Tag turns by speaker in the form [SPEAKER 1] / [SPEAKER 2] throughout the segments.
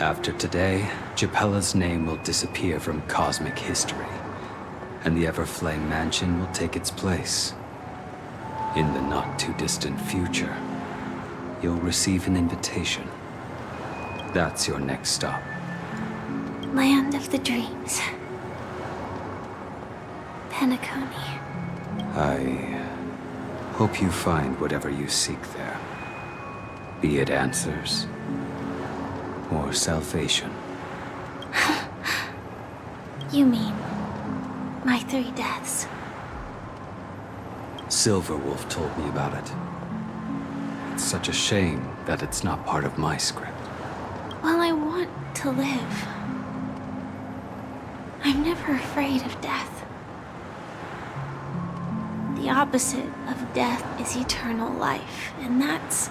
[SPEAKER 1] After today, Japella's name will disappear from cosmic history, and the Everflame Mansion will take its place. In the not-too-distant future, you'll receive an invitation. That's your next stop.
[SPEAKER 2] Land of the Dreams. Penacony.
[SPEAKER 1] I hope you find whatever you seek there. Be it answers or salvation.
[SPEAKER 2] You mean my 3 deaths?
[SPEAKER 1] Silverwolf told me about it. It's such a shame that it's not part of my script.
[SPEAKER 2] Well, I want to live. I'm never afraid of death. The opposite of death is eternal life, and that's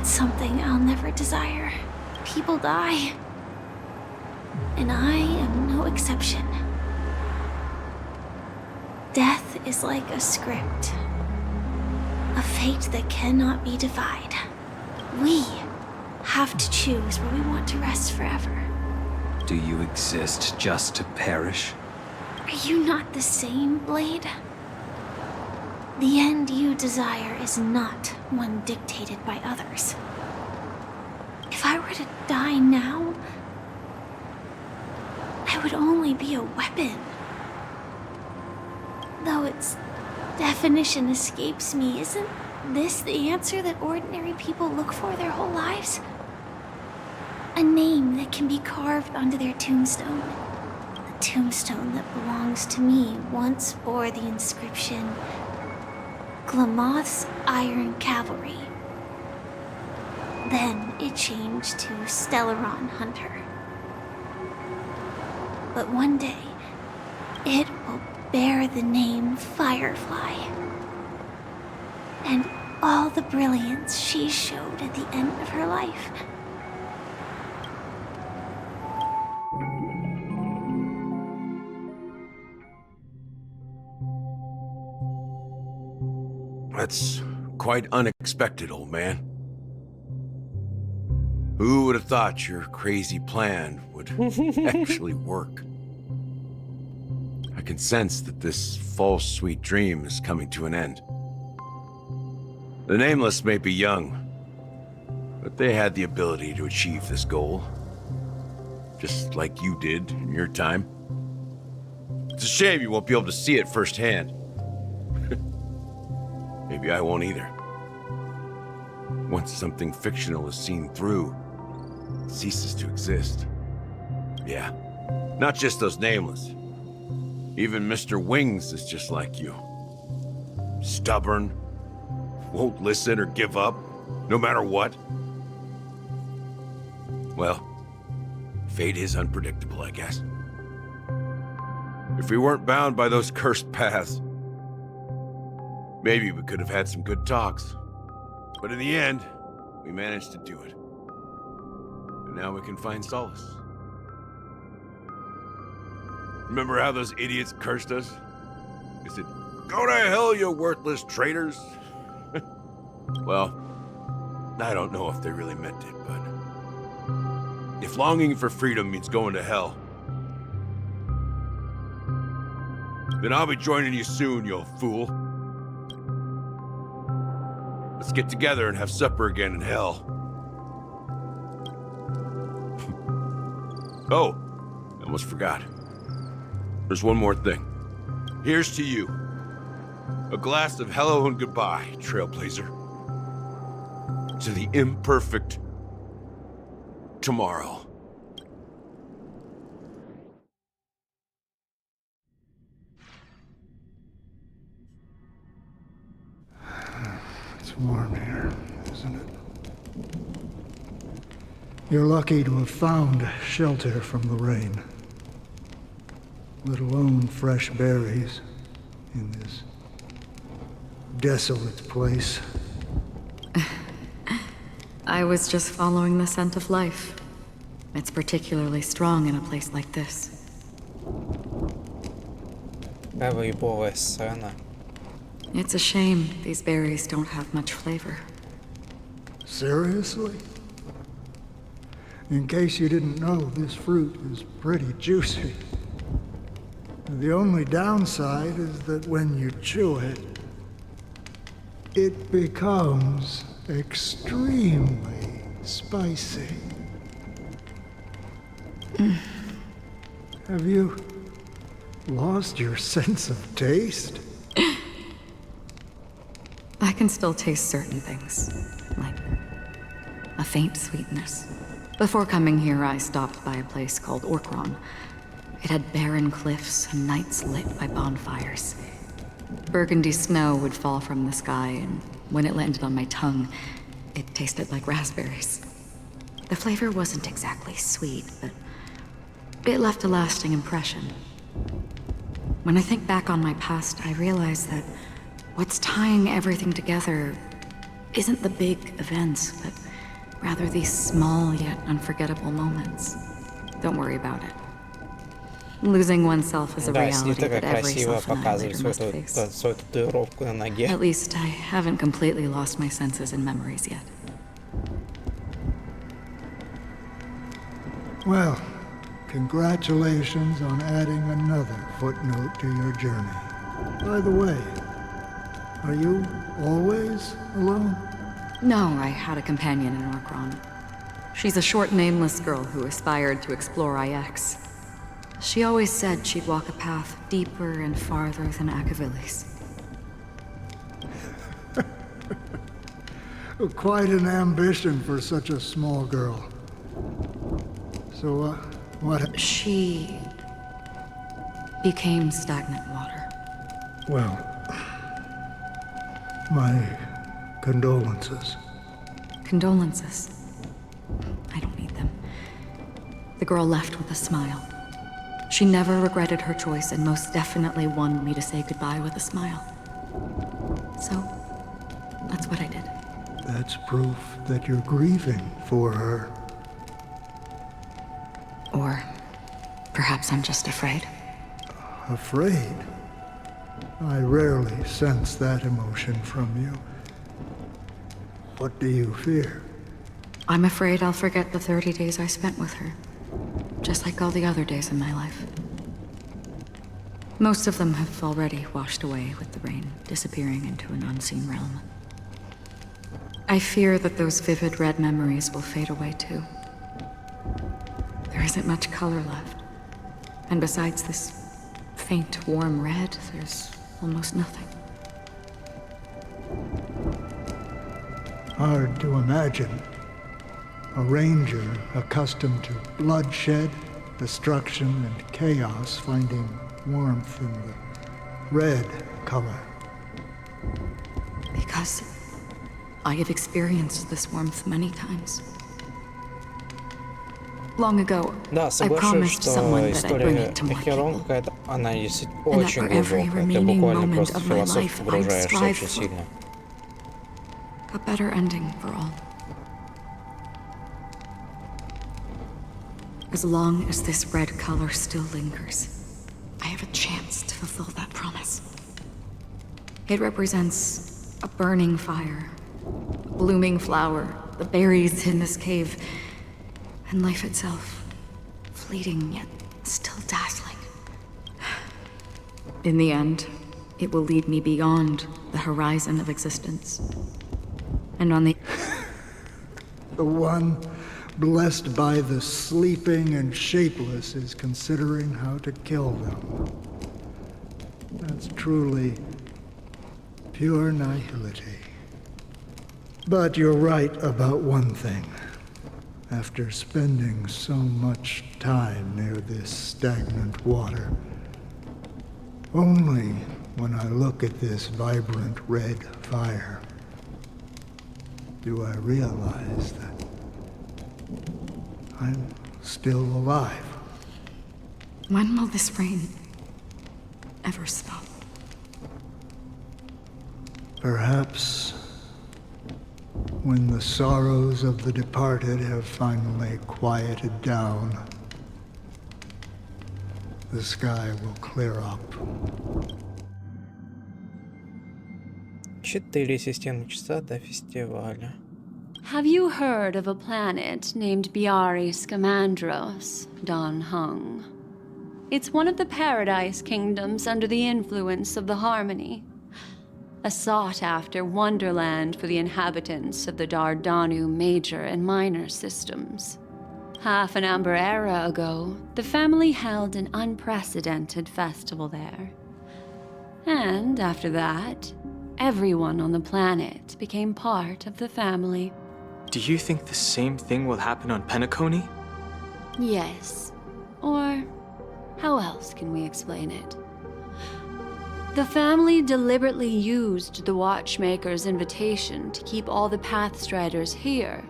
[SPEAKER 2] something I'll never desire. People die, and I am no exception. Death is like a script, a fate that cannot be defied. We have to choose where we want to rest forever.
[SPEAKER 1] Do you exist just to perish?
[SPEAKER 2] Are you not the same, Blade? The end you desire is not one dictated by others. If I were to die now, I would only be a weapon. Though its definition escapes me, isn't this the answer that ordinary people look for their whole lives? A name that can be carved onto their tombstone. The tombstone that belongs to me once bore the inscription, Glamoth's Iron Cavalry. Then it changed to Stellaron Hunter. But one day, it will bear the name Firefly. And all the brilliance she showed at the end of her life.
[SPEAKER 3] That's quite unexpected, old man. Who would have thought your crazy plan would actually work? I can sense that this false sweet dream is coming to an end. The Nameless may be young, but they had the ability to achieve this goal. Just like you did in your time. It's a shame you won't be able to see it firsthand. Maybe I won't either. Once something fictional is seen through, it ceases to exist. Yeah, not just those Nameless. Even Mr. Wings is just like you. Stubborn, won't listen or give up, no matter what. Well, fate is unpredictable, I guess. If we weren't bound by those cursed paths, maybe we could have had some good talks. But in the end, we managed to do it. And now we can find solace. Remember how those idiots cursed us? They said, "Go to hell, you worthless traitors." Well, I don't know if they really meant it, but if longing for freedom means going to hell, then I'll be joining you soon, you fool. Let's get together and have supper again in hell. Oh, I almost forgot. There's one more thing. Here's to you. A glass of hello and goodbye, Trailblazer. To the imperfect tomorrow.
[SPEAKER 4] It's warm here, isn't it? You're lucky to have found shelter from the rain. Let alone fresh berries in this desolate place.
[SPEAKER 5] I was just following the scent of life. It's particularly strong in a place like this. It's a shame these berries don't have much flavor.
[SPEAKER 4] Seriously? In case you didn't know, this fruit is pretty juicy. The only downside is that when you chew it, it becomes extremely spicy. Have you lost your sense of taste?
[SPEAKER 5] I can still taste certain things, like a faint sweetness. Before coming here, I stopped by a place called Orkron. It had barren cliffs and nights lit by bonfires. Burgundy snow would fall from the sky, and when it landed on my tongue, it tasted like raspberries. The flavor wasn't exactly sweet, but it left a lasting impression. When I think back on my past, I realize that what's tying everything together isn't the big events, but rather these small yet unforgettable moments. Don't worry about it. Losing oneself is a
[SPEAKER 6] Да,
[SPEAKER 5] reality
[SPEAKER 6] снито
[SPEAKER 5] that
[SPEAKER 6] как
[SPEAKER 5] every
[SPEAKER 6] красиво
[SPEAKER 5] self-annihilator
[SPEAKER 6] показывает
[SPEAKER 5] must face.
[SPEAKER 6] свою татуировку на ноге.
[SPEAKER 5] At least I haven't completely lost my senses and memories yet.
[SPEAKER 4] Well, congratulations on adding another footnote to your journey. By the way, are you always alone?
[SPEAKER 5] No, I had a companion in Orkron. She's a short, nameless girl who aspired to explore IX. She always said she'd walk a path deeper and farther than Akavilis.
[SPEAKER 4] Quite an ambition for such a small girl. So, what?
[SPEAKER 5] She became stagnant water.
[SPEAKER 4] Well, my condolences.
[SPEAKER 5] Condolences. I don't need them. The girl left with a smile. She never regretted her choice and most definitely wanted me to say goodbye with a smile. So, that's what I did.
[SPEAKER 4] That's proof that you're grieving for her.
[SPEAKER 5] Or perhaps I'm just afraid.
[SPEAKER 4] Afraid? I rarely sense that emotion from you. What do you fear?
[SPEAKER 5] I'm afraid I'll forget the 30 days I spent with her. Just like all the other days in my life. Most of them have already washed away with the rain, disappearing into an unseen realm. I fear that those vivid red memories will fade away too. There isn't much color left. And besides this faint, warm red, there's almost nothing.
[SPEAKER 4] Hard to imagine. A ranger accustomed to bloodshed, destruction, and chaos finding warmth in the red color.
[SPEAKER 5] Because I have experienced this warmth many times. Long ago,
[SPEAKER 6] Да,
[SPEAKER 5] I
[SPEAKER 6] соглашусь,
[SPEAKER 5] promised someone
[SPEAKER 6] что
[SPEAKER 5] that I'd bring
[SPEAKER 6] история
[SPEAKER 5] it to more
[SPEAKER 6] Херон
[SPEAKER 5] people.
[SPEAKER 6] какая-то, она действительно
[SPEAKER 5] And that
[SPEAKER 6] очень
[SPEAKER 5] for every
[SPEAKER 6] глубокая. Ты
[SPEAKER 5] remaining
[SPEAKER 6] буквально
[SPEAKER 5] moment
[SPEAKER 6] просто
[SPEAKER 5] of
[SPEAKER 6] в
[SPEAKER 5] my
[SPEAKER 6] философию
[SPEAKER 5] life, I'd
[SPEAKER 6] погружаешься
[SPEAKER 5] strive
[SPEAKER 6] очень
[SPEAKER 5] for
[SPEAKER 6] сильно.
[SPEAKER 5] a better ending for all. As long as this red color still lingers, I have a chance to fulfill that promise. It represents a burning fire, a blooming flower, the berries in this cave, and life itself, fleeting yet still dazzling. In the end, it will lead me beyond the horizon of existence. And on the
[SPEAKER 4] one blessed by the sleeping and shapeless is considering how to kill them. That's truly pure nihility. But you're right about one thing. After spending so much time near this stagnant water, only when I look at this vibrant red fire do I realize that I'm still alive.
[SPEAKER 5] When will this rain ever stop?
[SPEAKER 4] Perhaps when the sorrows of the departed have finally quieted down, the sky will clear up.
[SPEAKER 6] 4 системных часа до фестиваля.
[SPEAKER 7] Have you heard of a planet named Biari Scamandros, Don Hung? It's one of the Paradise Kingdoms under the influence of the Harmony. A sought-after wonderland for the inhabitants of the Dardanu major and minor systems. Half an Amber era ago, the family held an unprecedented festival there. And after that, everyone on the planet became part of the family.
[SPEAKER 8] Do you think the same thing will happen on Penacony?
[SPEAKER 7] Yes. Or how else can we explain it? The family deliberately used the Watchmaker's invitation to keep all the Pathstriders here,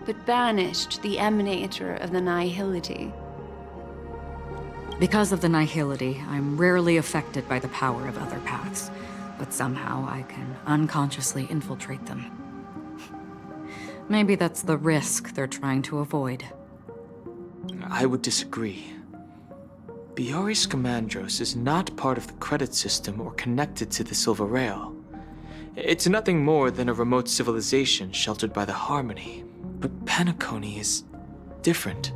[SPEAKER 7] but banished the Emanator of the Nihility.
[SPEAKER 5] Because of the Nihility, I'm rarely affected by the power of other paths, but somehow I can unconsciously infiltrate them. Maybe that's the risk they're trying to avoid.
[SPEAKER 8] I would disagree. Biari Scamandros is not part of the credit system or connected to the Silver Rail. It's nothing more than a remote civilization sheltered by the Harmony. But Penacony is different.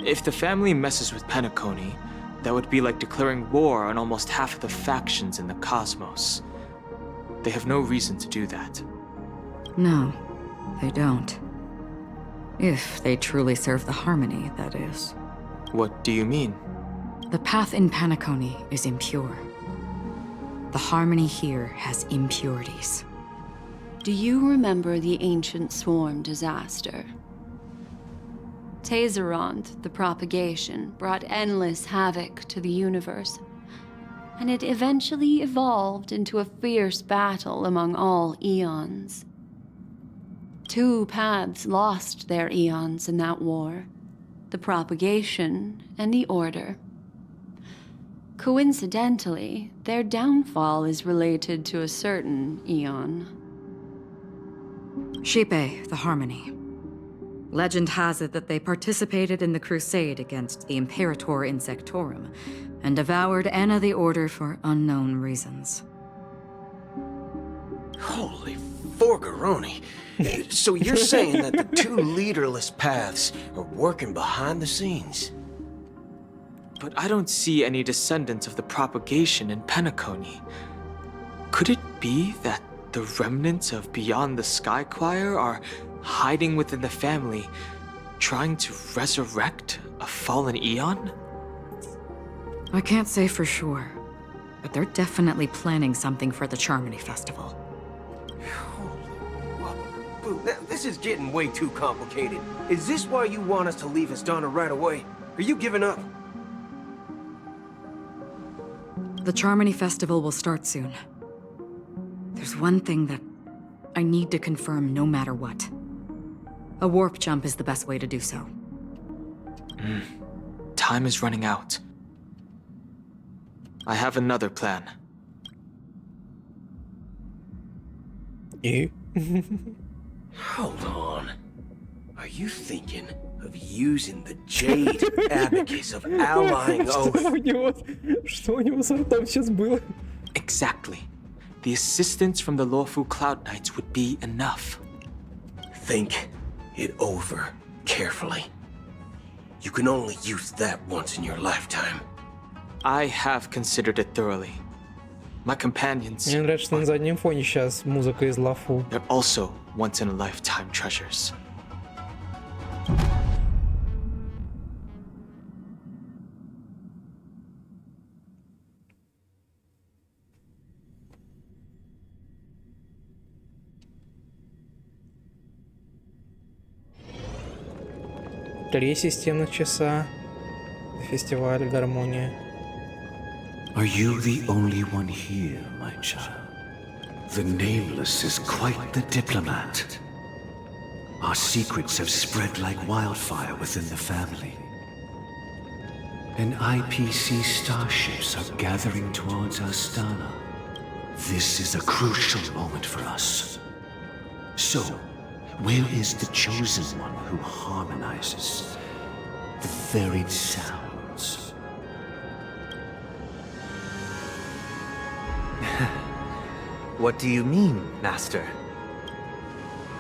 [SPEAKER 8] If the family messes with Penacony, that would be like declaring war on almost half of the factions in the cosmos. They have no reason to do that.
[SPEAKER 5] No, they don't. If they truly serve the Harmony, that is.
[SPEAKER 8] What do you mean?
[SPEAKER 5] The path in Penacony is impure. The Harmony here has impurities.
[SPEAKER 7] Do you remember the ancient swarm disaster? Tazeront, the propagation, brought endless havoc to the universe, and it eventually evolved into a fierce battle among all eons. 2 paths lost their eons in that war, the propagation and the order. Coincidentally, their downfall is related to a certain eon.
[SPEAKER 5] Shipe, the Harmony. Legend has it that they participated in the crusade against the Imperator Insectorum and devoured Anna the Order for unknown reasons.
[SPEAKER 9] Holy forgaroni. So you're saying that the 2 leaderless paths are working behind the scenes?
[SPEAKER 8] But I don't see any descendants of the propagation in Penacony. Could it be that the remnants of Beyond the Sky Choir are hiding within the family, trying to resurrect a fallen eon?
[SPEAKER 5] I can't say for sure, but they're definitely planning something for the Charmony Festival.
[SPEAKER 9] This is getting way too complicated. Is this why you want us to leave Astana right away? Are you giving up?
[SPEAKER 5] The Charmony Festival will start soon. There's one thing that I need to confirm no matter what. A warp jump is the best way to do so.
[SPEAKER 8] Time is running out. I have another plan.
[SPEAKER 6] И?
[SPEAKER 9] Hold on. Are you thinking of using the Jade Abacus of allying oath?
[SPEAKER 6] Что у него с ртом сейчас было?
[SPEAKER 8] Exactly. The assistance from the lawful Cloud Knights would be enough.
[SPEAKER 9] Think it over carefully. You can only use that once in your lifetime.
[SPEAKER 8] I have considered it thoroughly. My companions,
[SPEAKER 6] Мне нравится, что на заднем фоне сейчас музыка из Лафу.
[SPEAKER 8] they're also once-in-a-lifetime treasures.
[SPEAKER 6] Три системных часа. Фестиваль гармония.
[SPEAKER 10] Are you the only one here, my child? The Nameless is quite the diplomat. Our secrets have spread like wildfire within the family. And IPC starships are gathering towards Astana. This is a crucial moment for us. So, where is the chosen one who harmonizes the varied sounds?
[SPEAKER 11] What do you mean, Master?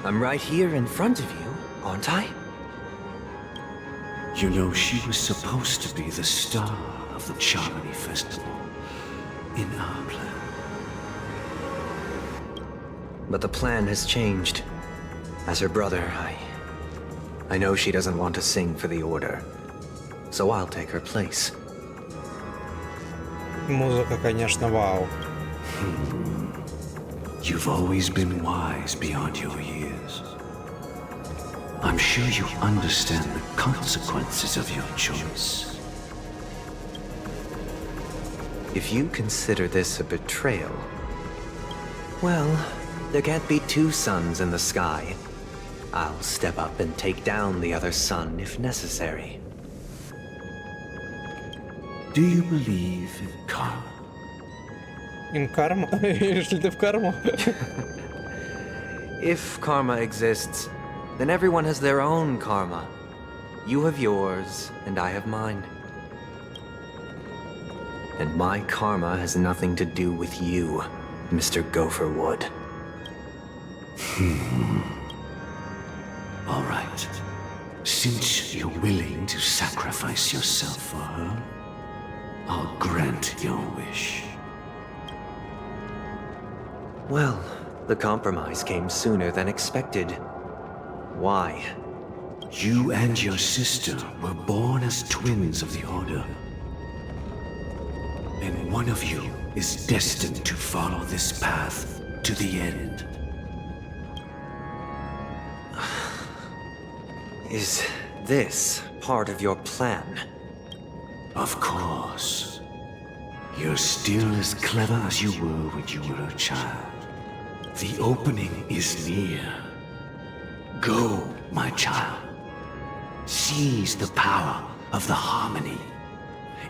[SPEAKER 9] I'm right here in front of you, aren't I?
[SPEAKER 10] You know, she was supposed to be the star of the Charmony Festival in our plan.
[SPEAKER 9] But the plan has changed. As her brother, I know she doesn't want to sing for the Order, so I'll take her place.
[SPEAKER 6] Музыка, конечно, вау.
[SPEAKER 10] You've always been wise beyond your years. I'm sure you understand the consequences of your choice.
[SPEAKER 9] If you consider this a betrayal, well, there can't be two suns in the sky. I'll step up and take down the other sun if necessary.
[SPEAKER 10] Do you believe in karma?
[SPEAKER 6] Им карма? Шли ты в карму?
[SPEAKER 9] If karma exists, then everyone has their own karma. You have yours, and I have mine. And my karma has nothing to do with you, Mr. Gopherwood.
[SPEAKER 10] All right. Since you're willing to sacrifice yourself for her, I'll grant your wish.
[SPEAKER 9] Well, the compromise came sooner than expected. Why?
[SPEAKER 10] You and your sister were born as twins of the Order. And one of you is destined to follow this path to the end.
[SPEAKER 9] Is this part of your plan?
[SPEAKER 10] Of course. You're still as clever as you were when you were a child. The opening is near. Go, my child. Seize the power of the harmony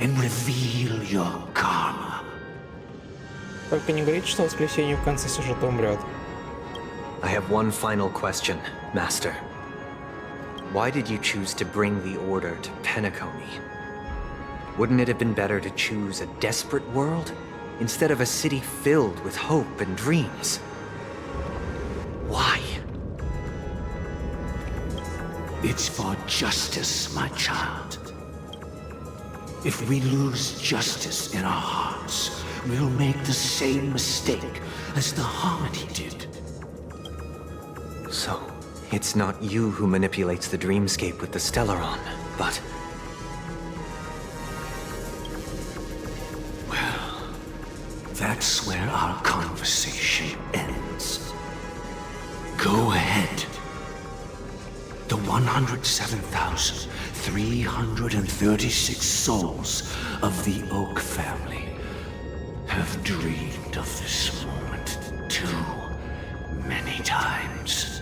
[SPEAKER 10] and reveal your karma.
[SPEAKER 6] Только не говорите, что в воскресенье в конце сюжета умрет.
[SPEAKER 9] I have one final question, Master. Why did you choose to bring the Order to Penacony? Wouldn't it have been better to choose a desperate world instead of a city filled with hope and dreams? Why?
[SPEAKER 10] It's for justice, my child. If we lose justice in our hearts, we'll make the same mistake as the harmony did.
[SPEAKER 9] So, it's not you who manipulates the dreamscape with the Stellaron, but...
[SPEAKER 10] Well, that's where our conversation ends. Go ahead. The 107,336 souls of the Oak family have dreamed of this moment too many times.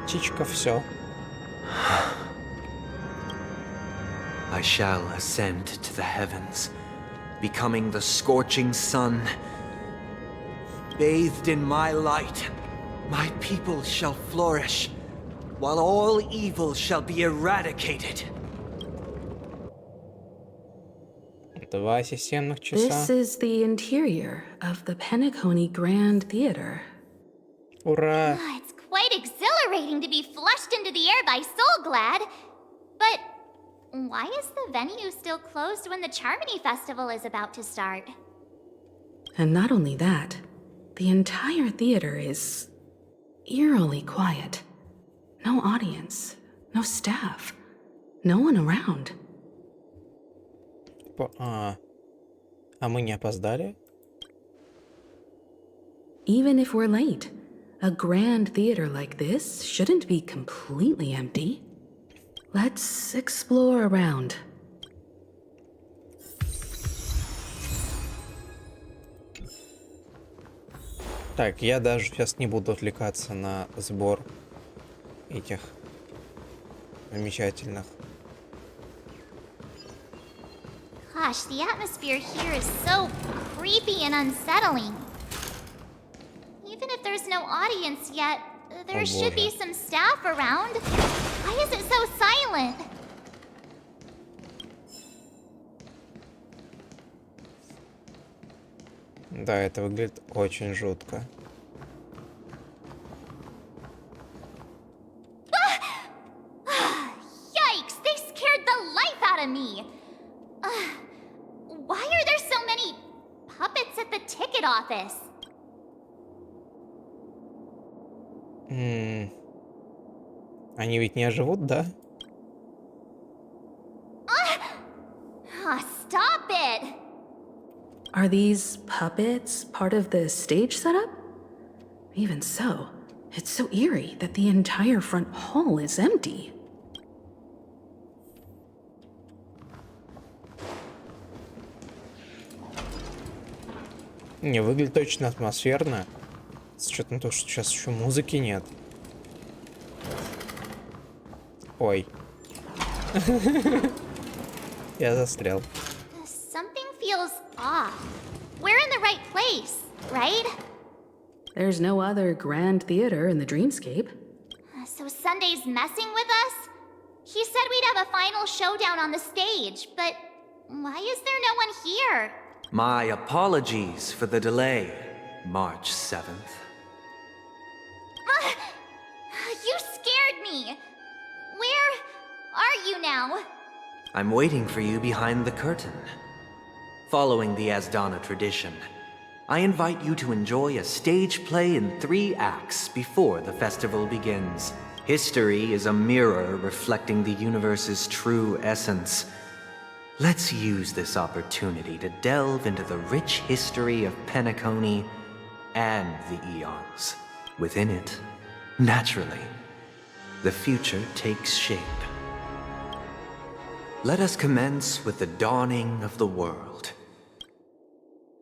[SPEAKER 6] Птичка, все.
[SPEAKER 9] I shall ascend to the heavens, becoming the scorching sun. Bathed in my light, my people shall flourish, while all evil shall be eradicated.
[SPEAKER 6] Два системных часа.
[SPEAKER 11] This is the interior of the Penacony Grand Theater.
[SPEAKER 6] Ура!
[SPEAKER 2] It's quite exhilarating to be flushed into the air by Soul Glad. But why is the venue still closed when the Charmony Festival is about to start?
[SPEAKER 11] And not only that, the entire theater is eerily quiet. No audience, no staff, no one around.
[SPEAKER 6] А мы не опоздали?
[SPEAKER 11] Even if we're late, a grand theater like this shouldn't be completely empty. Let's explore around.
[SPEAKER 6] Так, я даже сейчас не буду отвлекаться на сбор этих замечательных.
[SPEAKER 2] Gosh, the atmosphere here is so creepy and unsettling. Even if there's no audience yet, there should be some staff around.
[SPEAKER 6] Да, это выглядит очень жутко.
[SPEAKER 2] Yikes! They scared the life out of me! Why are there so many puppets at the ticket office?
[SPEAKER 6] Они ведь не оживут, да?
[SPEAKER 2] Stop it!
[SPEAKER 11] Are these puppets part of the stage setup? Even so, it's so eerie that the entire front hall is empty.
[SPEAKER 6] Не, выглядит точно атмосферно. С учетом того, что сейчас еще музыки нет. Ой. Я застрял.
[SPEAKER 2] Something feels off. We're in the right place, right?
[SPEAKER 11] There's no other grand theater in the dreamscape.
[SPEAKER 2] So Sunday's messing with us? He said we'd have a final showdown on the stage, but why is there no one here?
[SPEAKER 9] My apologies for the delay, March 7th.
[SPEAKER 2] You scared me. Where are you now?
[SPEAKER 9] I'm waiting for you behind the curtain. Following the Asdana tradition, I invite you to enjoy a stage play in 3 acts before the festival begins. History is a mirror reflecting the universe's true essence. Let's use this opportunity to delve into the rich history of Penacony and the eons. Within it, naturally, the future takes shape. Let us commence with the dawning of the world.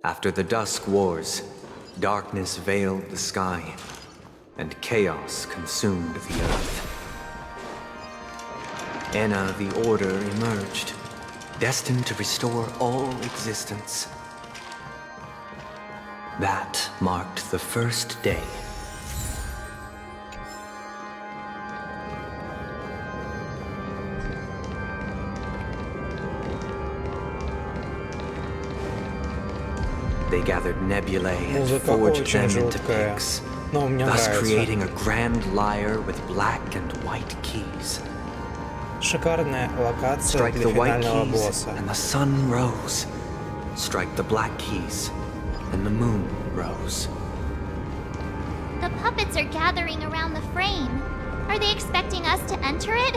[SPEAKER 9] After the Dusk Wars, darkness veiled the sky, and chaos consumed the earth. Enna the Order emerged, destined to restore all existence. That marked the first day. They gathered nebulae and
[SPEAKER 6] Музыка
[SPEAKER 9] forged
[SPEAKER 6] очень
[SPEAKER 9] them into
[SPEAKER 6] жуткая,
[SPEAKER 9] picks,
[SPEAKER 6] но мне
[SPEAKER 9] thus
[SPEAKER 6] нравится.
[SPEAKER 9] creating a grand lyre with black and white keys.
[SPEAKER 6] Шикарная локация
[SPEAKER 9] Strike
[SPEAKER 6] для
[SPEAKER 9] the white
[SPEAKER 6] финального
[SPEAKER 9] keys,
[SPEAKER 6] босса.
[SPEAKER 9] and the sun rose. Strike the black keys, and the moon rose.
[SPEAKER 2] The puppets are gathering around the frame. Are they expecting us to enter it?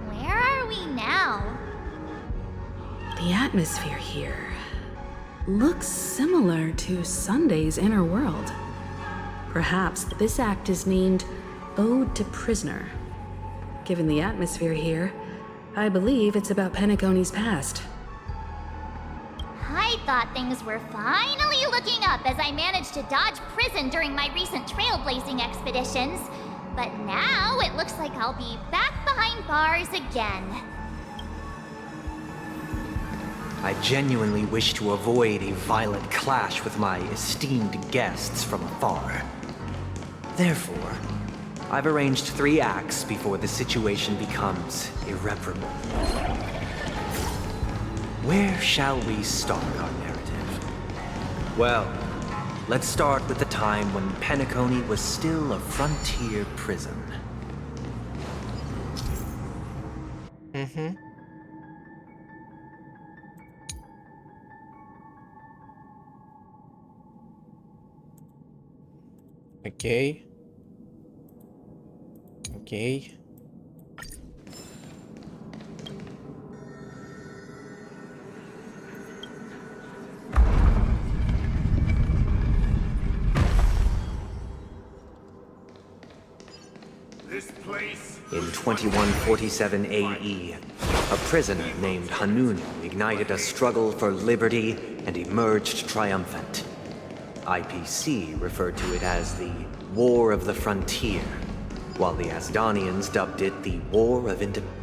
[SPEAKER 2] Where are we now?
[SPEAKER 11] The atmosphere here looks similar to Sunday's inner world. Perhaps this act is named Ode to Prisoner. Given the atmosphere here, I believe it's about Penacony's past.
[SPEAKER 2] I thought things were finally looking up as I managed to dodge prison during my recent trailblazing expeditions. But now it looks like I'll be back behind bars again.
[SPEAKER 9] I genuinely wish to avoid a violent clash with my esteemed guests from afar. Therefore, I've arranged 3 acts before the situation becomes irreparable. Where shall we start our narrative? Well, let's start with the time when Penacony was still a frontier prison.
[SPEAKER 6] Окей. Окей.
[SPEAKER 9] In 2147 AE, a prisoner named Hanun ignited a struggle for liberty and emerged triumphant. IPC referred to it as the War of the Frontier, while the Asdanians dubbed it the War of Independence.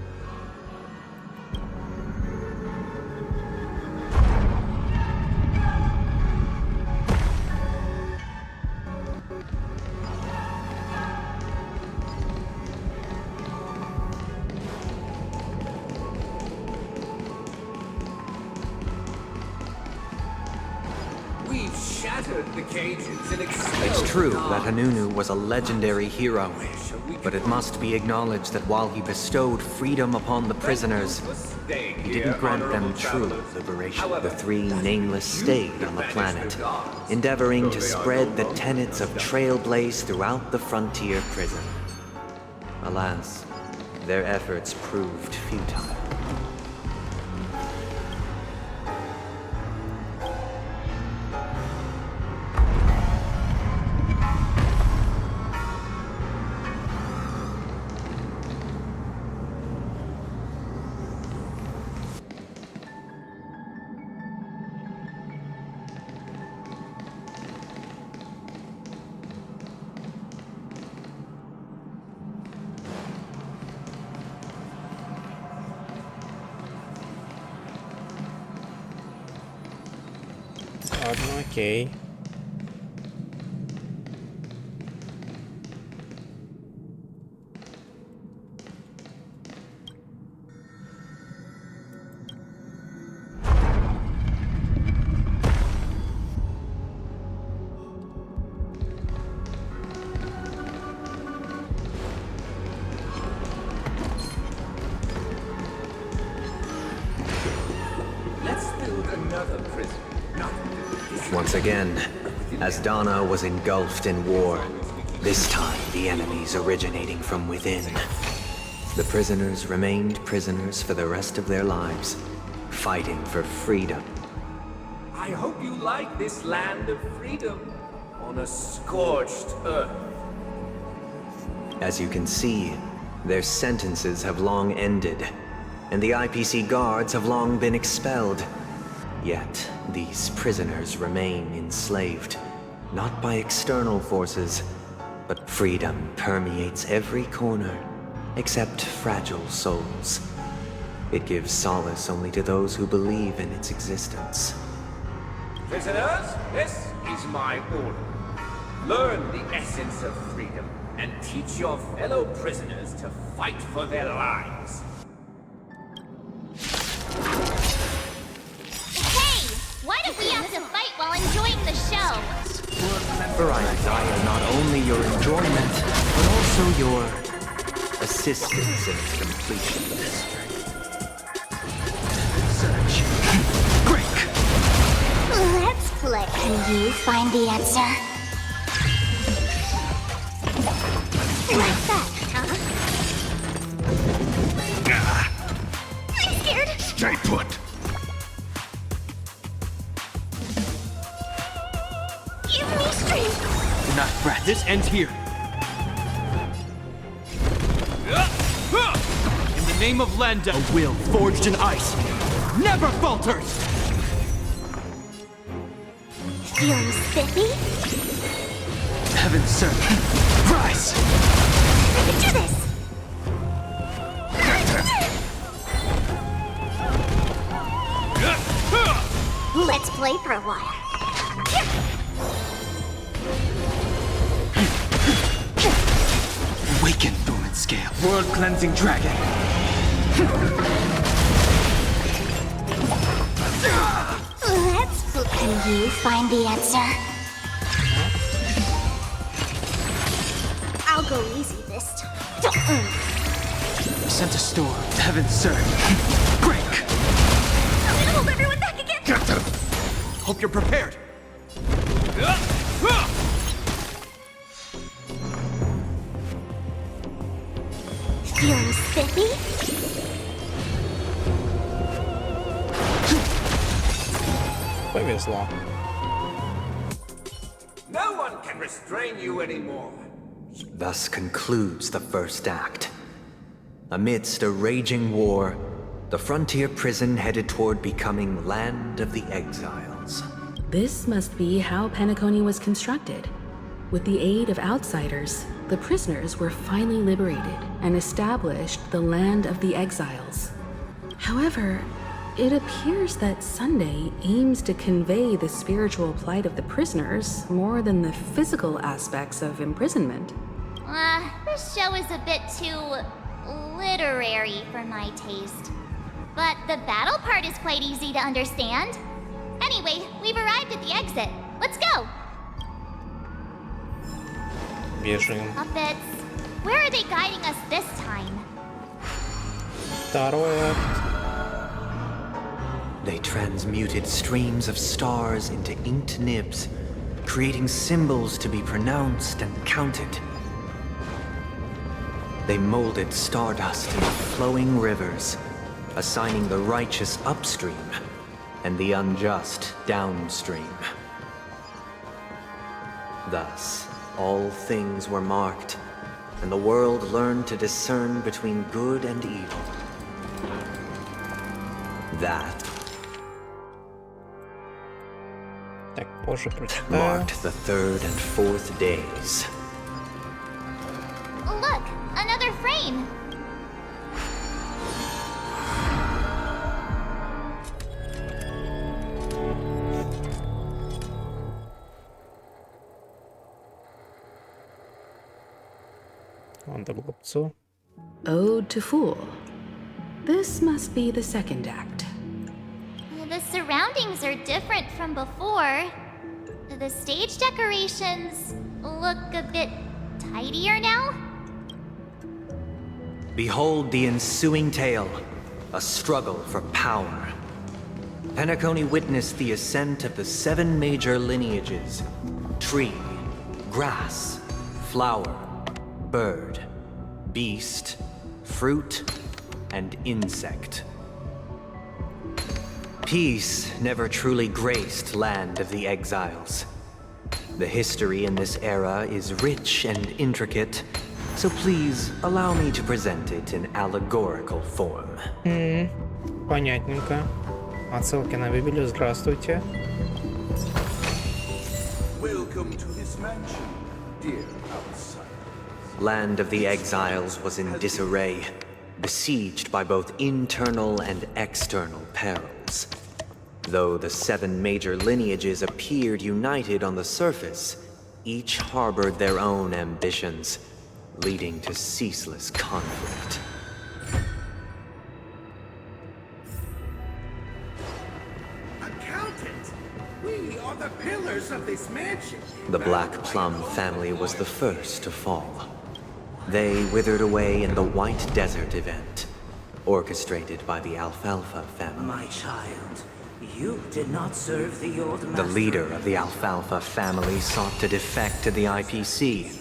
[SPEAKER 9] It's true that Hanunu was a legendary hero, but it must be acknowledged that while he bestowed freedom upon the prisoners, he didn't grant them true liberation. The three nameless stayed on the planet, endeavoring to spread the tenets of trailblaze throughout the frontier prison. Alas, their efforts proved futile.
[SPEAKER 6] Ладно, окей.
[SPEAKER 9] Once again, as Donna was engulfed in war, this time the enemies originating from within. The prisoners remained prisoners for the rest of their lives, fighting for freedom.
[SPEAKER 12] I hope you like this land of freedom on a scorched earth.
[SPEAKER 9] As you can see, their sentences have long ended, and the IPC guards have long been expelled. Yet, these prisoners remain enslaved, not by external forces, but freedom permeates every corner, except fragile souls. It gives solace only to those who believe in its existence.
[SPEAKER 12] Prisoners, this is my order. Learn the essence of freedom and teach your fellow prisoners to fight for their lives.
[SPEAKER 2] Why don't we have to fight while enjoying the show?
[SPEAKER 9] For I desire not only your enjoyment, but also your assistance in its completion. Search. Break!
[SPEAKER 2] Let's play. Can you find the answer? What's that, huh? I'm scared.
[SPEAKER 10] Stay put.
[SPEAKER 2] Give me strength.
[SPEAKER 8] Do not fret. This ends here. In the name of Lenda, a will forged in ice never falters!
[SPEAKER 2] Feeling spiffy?
[SPEAKER 8] Heaven serve. Rise!
[SPEAKER 2] I can do this! Let's play for a while.
[SPEAKER 8] Awaken, Thorn Scale. World-cleansing dragon.
[SPEAKER 2] Can you find the answer? I'll go easy this time.
[SPEAKER 8] Sent a storm. Heaven serve. Break!
[SPEAKER 2] I'm gonna hold everyone back again!
[SPEAKER 10] Get them!
[SPEAKER 8] Hope you're prepared.
[SPEAKER 2] Feeling spiffy?
[SPEAKER 6] Повезло.
[SPEAKER 12] No one can restrain you anymore.
[SPEAKER 9] Thus concludes the first act. Amidst a raging war, the frontier prison headed toward becoming Land of the Exiles.
[SPEAKER 11] This must be how Penacony was constructed. With the aid of outsiders, the prisoners were finally liberated and established the Land of the Exiles. However, it appears that Sunday aims to convey the spiritual plight of the prisoners more than the physical aspects of imprisonment.
[SPEAKER 2] This show is a bit too literary for my taste. But the battle part is quite easy to understand. Anyway, we've arrived at the exit. Let's go!
[SPEAKER 6] Бежим.
[SPEAKER 2] Puppets. Where are they guiding us this time?
[SPEAKER 6] Второй акт.
[SPEAKER 9] They transmuted streams of stars into inked nibs, creating symbols to be pronounced and counted. They molded stardust into flowing rivers, assigning the righteous upstream and the unjust downstream. Thus, all things were marked, and the world learned to discern between good and evil. That
[SPEAKER 6] Так, позже прочитаю.
[SPEAKER 9] marked the third and fourth days.
[SPEAKER 2] Look, another frame.
[SPEAKER 6] Вон до глупцу.
[SPEAKER 11] Ode to Fool. This must be the second act.
[SPEAKER 2] The surroundings are different from before. The stage decorations look a bit tidier now.
[SPEAKER 9] Behold the ensuing tale, a struggle for power. Penacony witnessed the ascent of the 7 major lineages: tree, grass, flower, bird, beast, fruit, and insect. Peace never truly graced Land of the Exiles. The history in this era is rich and intricate, so please allow me to present it in allegorical form.
[SPEAKER 6] Понятненько. Отсылки на Библию. Здравствуйте.
[SPEAKER 12] Welcome to this mansion, dear outsider.
[SPEAKER 9] Land of the Exiles was in disarray, besieged by both internal and external perils. Though the 7 major lineages appeared united on the surface, each harbored their own ambitions, leading to ceaseless conflict.
[SPEAKER 12] Accountant, we are the pillars of this mansion.
[SPEAKER 9] The Black Plum family was the first to fall. They withered away in the White Desert event, orchestrated by the Alfalfa family.
[SPEAKER 13] My child, you did not serve the old master.
[SPEAKER 9] The leader of the Alfalfa family sought to defect to the IPC,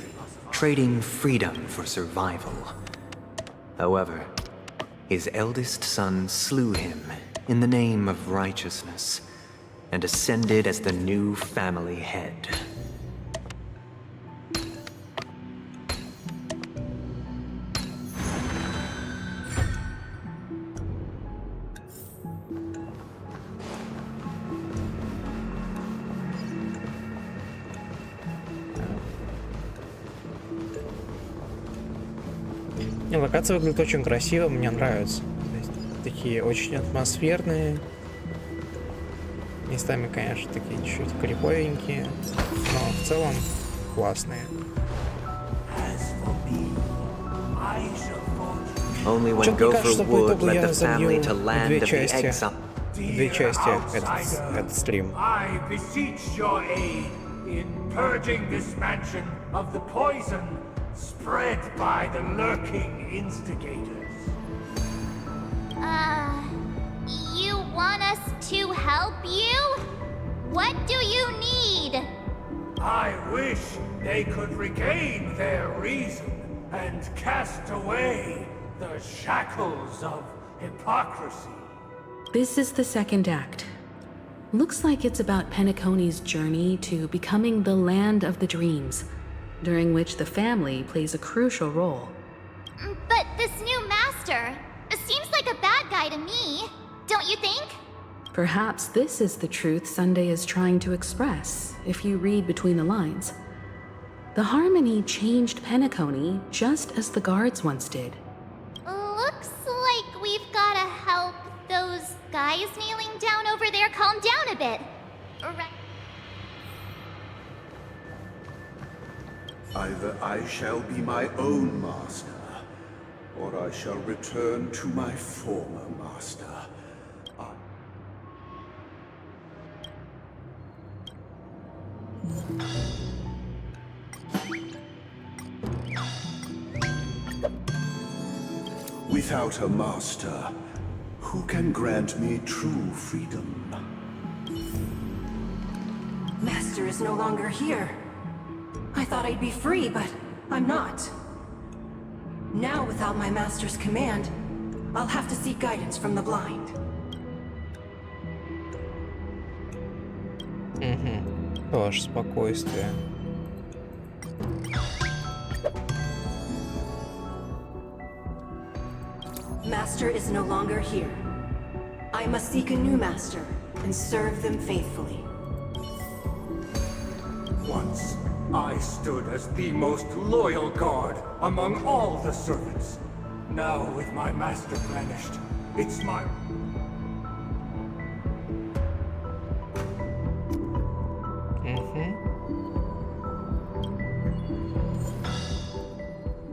[SPEAKER 9] trading freedom for survival. However, his eldest son slew him in the name of righteousness and ascended as the new family head.
[SPEAKER 6] Локация выглядит очень красиво, мне нравится. То есть, такие очень атмосферные. Местами, конечно, такие чуть-чуть криповенькие, но в целом классные.
[SPEAKER 9] Only when Gopher Wood led the family to land of the exile.
[SPEAKER 6] Две части этот стрим.
[SPEAKER 12] I beseech your aid in purging this mansion of the poison spread by the lurking instigators.
[SPEAKER 2] You want us to help you? What do you need?
[SPEAKER 12] I wish they could regain their reason and cast away the shackles of hypocrisy.
[SPEAKER 11] This is the second act. Looks like it's about Penacony's journey to becoming the land of the dreams, during which the family plays a crucial role.
[SPEAKER 2] But this new master seems like a bad guy to me, don't you think?
[SPEAKER 11] Perhaps this is the truth Sunday is trying to express, if you read between the lines. The Harmony changed Penacony just as the guards once did.
[SPEAKER 2] Looks like we've gotta help those guys kneeling down over there calm down a bit. Right.
[SPEAKER 14] Either I shall be my own master, or I shall return to my former master. Without a master, who can grant me true freedom?
[SPEAKER 15] Master is no longer here. I thought I'd be free, but I'm not. Now, without my master's command, I'll have to seek guidance from the blind.
[SPEAKER 6] Тоже спокойствие.
[SPEAKER 15] Master is no longer here. I must seek a new master and serve them faithfully.
[SPEAKER 12] Once, I stood as the most loyal guard among all the servants. Now, with my master vanished, it's my...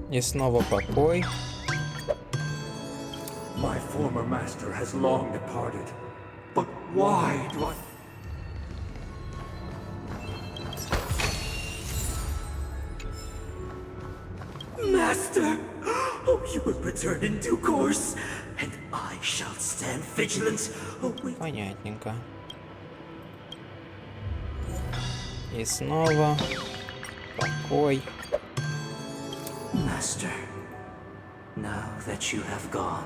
[SPEAKER 6] И снова покой.
[SPEAKER 12] My former master has long departed. But why do I...
[SPEAKER 13] Master! Oh, you will return in due course, and I shall stand vigilant.
[SPEAKER 6] Понятненько. И снова покой.
[SPEAKER 13] Master, now that you have gone,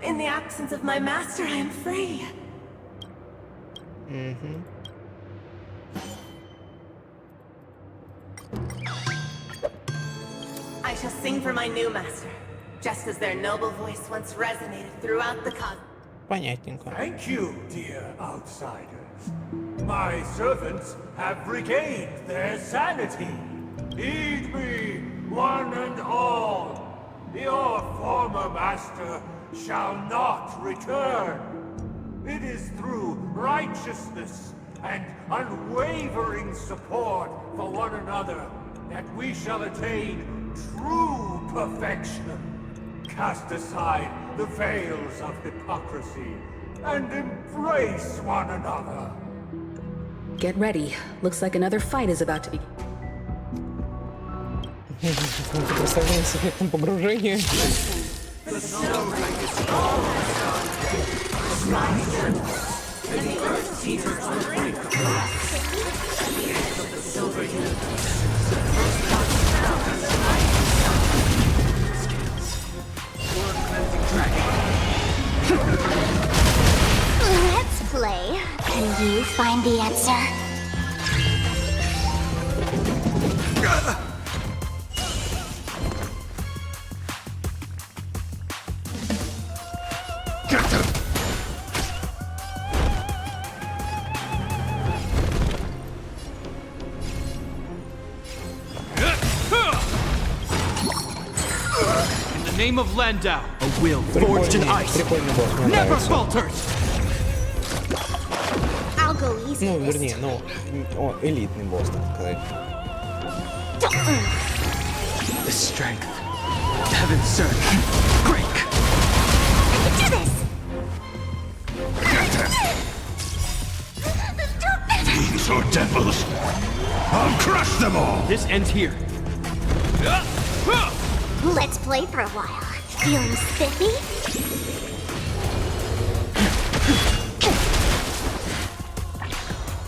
[SPEAKER 15] In the absence of my master, I am free. I shall sing for my new master, just as their noble voice once resonated throughout the cosmos.
[SPEAKER 6] Понятненько.
[SPEAKER 12] Thank you, dear outsiders. My servants have regained their sanity. Heed me, one and all. Your former master shall not return. It is through righteousness and unwavering support for one another that we shall attain true perfection. Cast aside the veils of hypocrisy and embrace one another.
[SPEAKER 11] Get ready. Looks like another fight is about to be.
[SPEAKER 6] Представляем с эффектом погружения.
[SPEAKER 2] Let's play. Can you find the answer?
[SPEAKER 8] In the name of Landau, a will forged in ice never falters.
[SPEAKER 2] I'll go easy.
[SPEAKER 6] Ну, вернее, элитный босс, так сказать.
[SPEAKER 8] The strength, heaven's surge, break.
[SPEAKER 2] Do this.
[SPEAKER 10] Fiends or devils, I'll crush them all!
[SPEAKER 8] This ends here.
[SPEAKER 2] Let's play for a while. Feeling spiffy?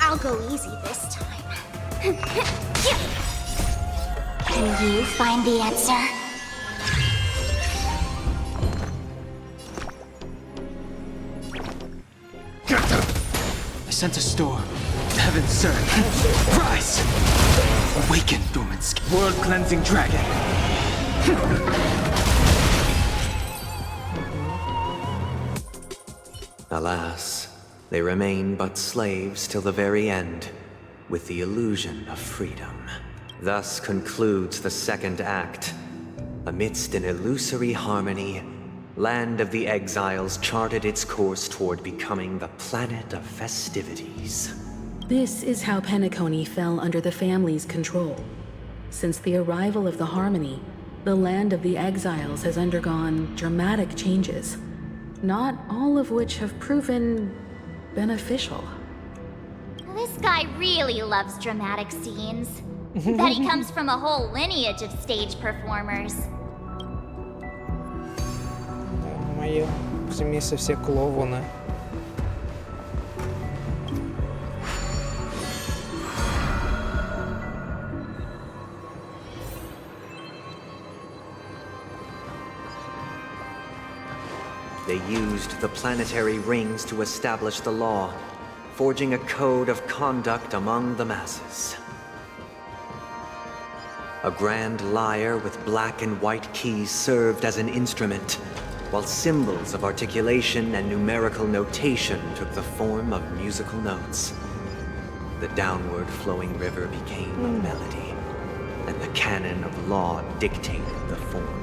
[SPEAKER 2] I'll go easy this time. Can you find the answer?
[SPEAKER 8] I sense a storm. Heaven's surge. Rise! Awaken, dormant world-cleansing dragon.
[SPEAKER 9] Alas, they remain but slaves till the very end, with the illusion of freedom. Thus concludes the second act. Amidst an illusory harmony, Land of the Exiles charted its course toward becoming the planet of festivities.
[SPEAKER 11] This is how Penacony fell under the family's control. Since the arrival of the Harmony, the Land of the Exiles has undergone dramatic changes, not all of which have proven beneficial.
[SPEAKER 2] This guy really loves dramatic scenes.
[SPEAKER 16] Bet he comes from a whole lineage of stage performers.
[SPEAKER 6] В моем семействе все клоуны.
[SPEAKER 9] They used the planetary rings to establish the law, forging a code of conduct among the masses. A grand lyre with black and white keys served as an instrument, while symbols of articulation and numerical notation took the form of musical notes. The downward flowing river became a melody, and the canon of law dictated the form.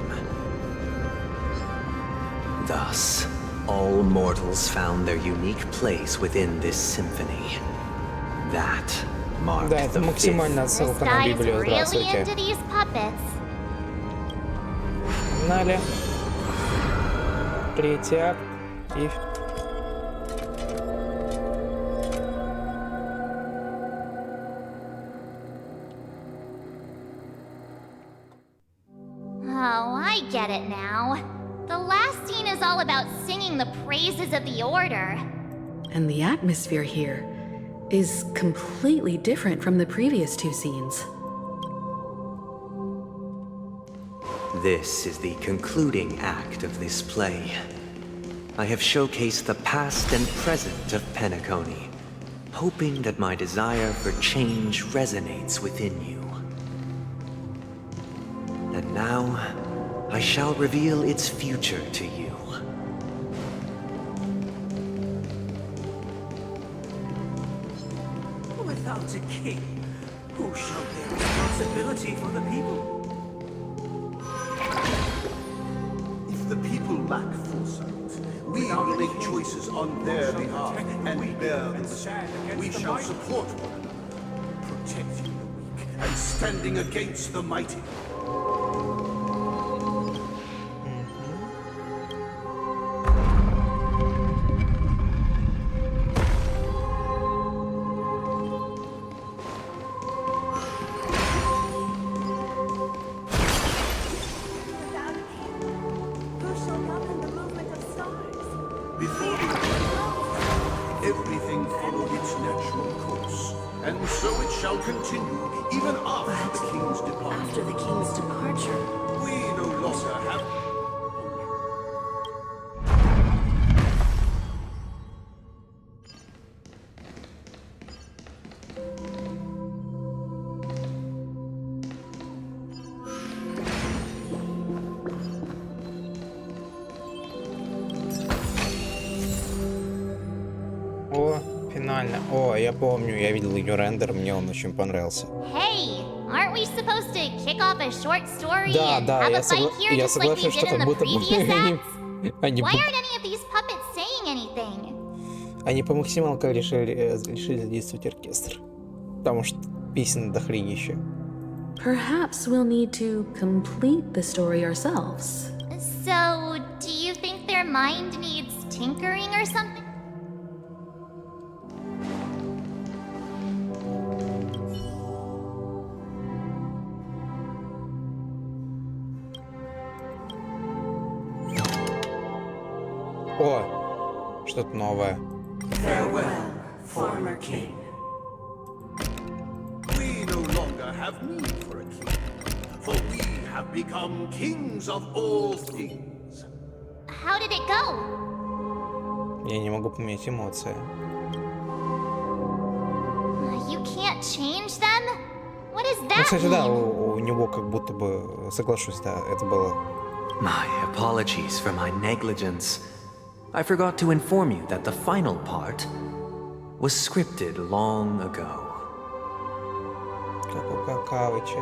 [SPEAKER 9] Thus, all mortals found their unique place within this symphony. That marked
[SPEAKER 6] Да, это
[SPEAKER 9] the
[SPEAKER 6] максимальная
[SPEAKER 9] fifth.
[SPEAKER 6] отсылка на Библию. Здравствуйте. Погнали. Третий акт. И...
[SPEAKER 16] Oh, I get it now. The last scene is all about singing the praises of the Order.
[SPEAKER 11] And the atmosphere here is completely different from the previous two scenes.
[SPEAKER 9] This is the concluding act of this play. I have showcased the past and present of Penacony, hoping that my desire for change resonates within you. And now, I shall reveal its future to you.
[SPEAKER 13] Without a king, who shall bear responsibility for the people?
[SPEAKER 14] If the people lack foresight, we will make choices on their behalf and bear the responsibility. We shall support one another, protecting the weak and standing against the mighty. Everything followed its natural course, and so it shall continue, even after the king's departure.
[SPEAKER 15] After the king's departure?
[SPEAKER 14] We no longer have...
[SPEAKER 6] О, финально. О, я помню, я видел ее рендер, мне он очень понравился.
[SPEAKER 16] Hey, aren't we supposed to kick off a short story
[SPEAKER 6] Да,
[SPEAKER 16] and
[SPEAKER 6] да,
[SPEAKER 16] have
[SPEAKER 6] я
[SPEAKER 16] a fight here just like we
[SPEAKER 6] соглашусь, что
[SPEAKER 16] did in
[SPEAKER 6] как
[SPEAKER 16] the
[SPEAKER 6] будто бы
[SPEAKER 16] previous acts?
[SPEAKER 6] они,
[SPEAKER 16] Why aren't any of these puppets saying anything?
[SPEAKER 6] они по максималкам решили задействовать оркестр. Потому что песен дохренища.
[SPEAKER 11] Perhaps we'll need to complete the story ourselves.
[SPEAKER 16] So, do you think their mind needs tinkering or something?
[SPEAKER 6] О, что-то новое.
[SPEAKER 13] Farewell, former king.
[SPEAKER 14] We no longer have need for a king, for we have become kings of all things.
[SPEAKER 16] How did it go?
[SPEAKER 6] Я не могу поменять эмоции.
[SPEAKER 16] You can't change them? What does
[SPEAKER 6] Ну,
[SPEAKER 16] that
[SPEAKER 6] кстати, да,
[SPEAKER 16] mean?
[SPEAKER 6] у него как будто бы, соглашусь, да, это было...
[SPEAKER 9] My apologies for my negligence. I forgot to inform you that the final part was scripted long ago.
[SPEAKER 6] Как у Какавыча.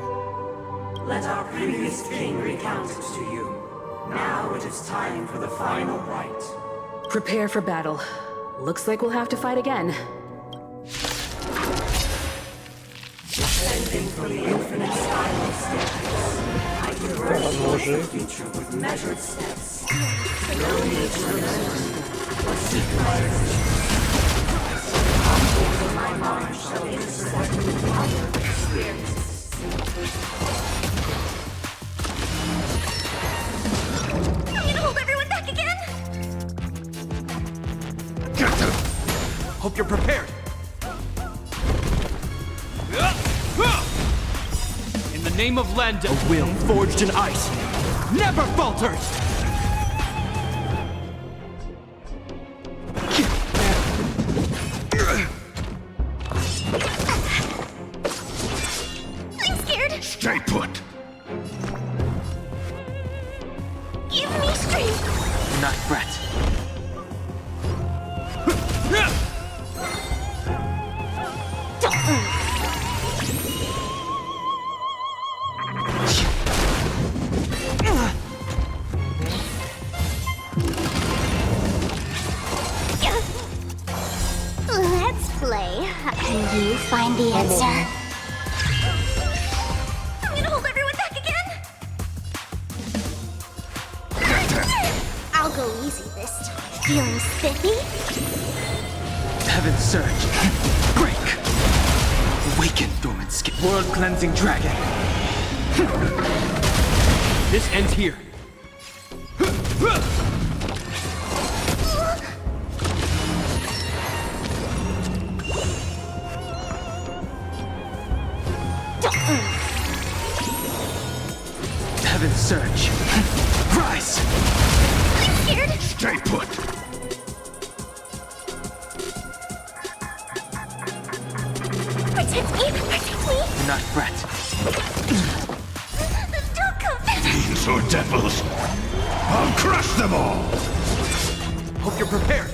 [SPEAKER 13] Let our previous king recount it to you. Now it is time for the final rite.
[SPEAKER 11] Prepare for battle. Looks like we'll have to fight again.
[SPEAKER 13] Descending from the infinite spiral staircase, I converge towards the future with measured steps. No need to remember or seek my position. My mind shall intersect with other experiences.
[SPEAKER 2] I'm gonna hold everyone back again.
[SPEAKER 12] Hope you're prepared. In the name of Lenda, a will forged in ice never falters!
[SPEAKER 2] I'm scared.
[SPEAKER 10] Stay put.
[SPEAKER 2] Give me strength.
[SPEAKER 8] Do not fret.
[SPEAKER 16] Let's play. Can you find the answer?
[SPEAKER 2] I'm gonna hold everyone back again.
[SPEAKER 16] I'll go easy this time. Feeling spiffy?
[SPEAKER 8] Heaven surge. Break. Awaken, dormant skin. World cleansing dragon.
[SPEAKER 12] This ends here.
[SPEAKER 8] Heaven surge. Rise.
[SPEAKER 2] I'm scared.
[SPEAKER 10] Stay put.
[SPEAKER 2] Protect me. Protect me.
[SPEAKER 8] Do not fret.
[SPEAKER 2] Don't come back.
[SPEAKER 10] Fiends or devils, I'll crush them all.
[SPEAKER 12] Hope you're prepared.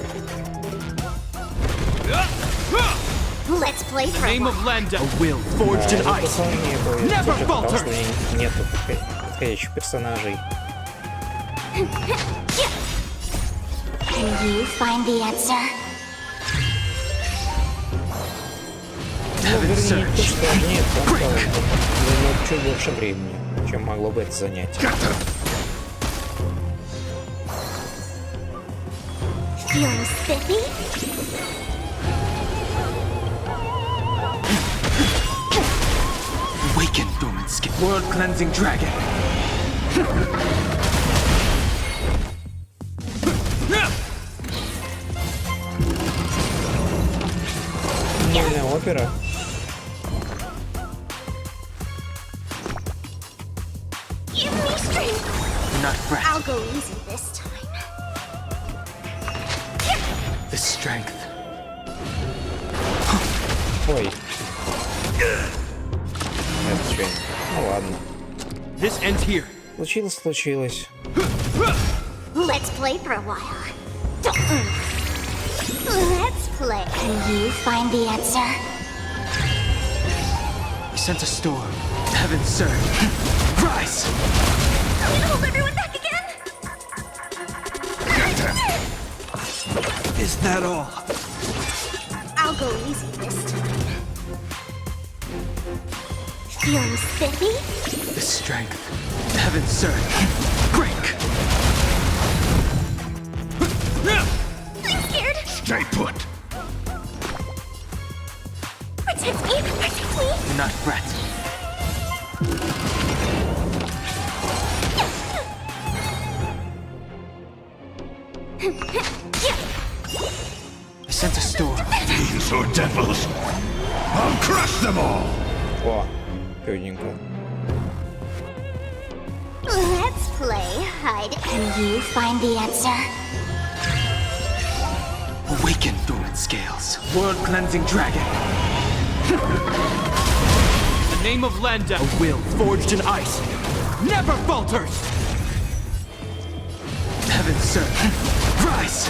[SPEAKER 16] Let's play
[SPEAKER 12] In the
[SPEAKER 16] for a
[SPEAKER 12] name of
[SPEAKER 16] while.
[SPEAKER 12] Lenda, a will forged in ice never
[SPEAKER 6] Потому
[SPEAKER 12] falters!
[SPEAKER 6] что нету подходящих персонажей.
[SPEAKER 16] Can you find the answer?
[SPEAKER 6] Ну, вернее, то, что нет, займет чуть больше времени, чем могло бы это занять.
[SPEAKER 16] Feeling spiffy?
[SPEAKER 8] Awaken, dormant skin. World cleansing dragon.
[SPEAKER 6] Мыльная опера.
[SPEAKER 2] Give me strength.
[SPEAKER 8] Do not fret.
[SPEAKER 16] I'll go easy this time.
[SPEAKER 8] The strength.
[SPEAKER 6] Ой. Я случайно. Ну ладно.
[SPEAKER 12] This ends here.
[SPEAKER 6] Случилось.
[SPEAKER 16] Let's play for a while. Let's play. Can you find the answer?
[SPEAKER 8] I sense a storm. Heaven surge. Rise.
[SPEAKER 2] I'm gonna hold everyone back again.
[SPEAKER 12] Is that all?
[SPEAKER 16] I'll go easy this time. Feeling spiffy?
[SPEAKER 8] The strength. Heaven surge. Break.
[SPEAKER 2] I'm scared.
[SPEAKER 10] Stay put.
[SPEAKER 2] Protect me. Protect me.
[SPEAKER 8] Do not fret. I sense a storm.
[SPEAKER 10] Fiends or devils, I'll crush them all.
[SPEAKER 6] О, чудненько.
[SPEAKER 16] Let's play hide. Can you find the answer?
[SPEAKER 8] Awaken, dormant scales. World cleansing dragon.
[SPEAKER 12] In the name of Lenda, a will forged in ice never falters!
[SPEAKER 8] Heaven surge. Rise.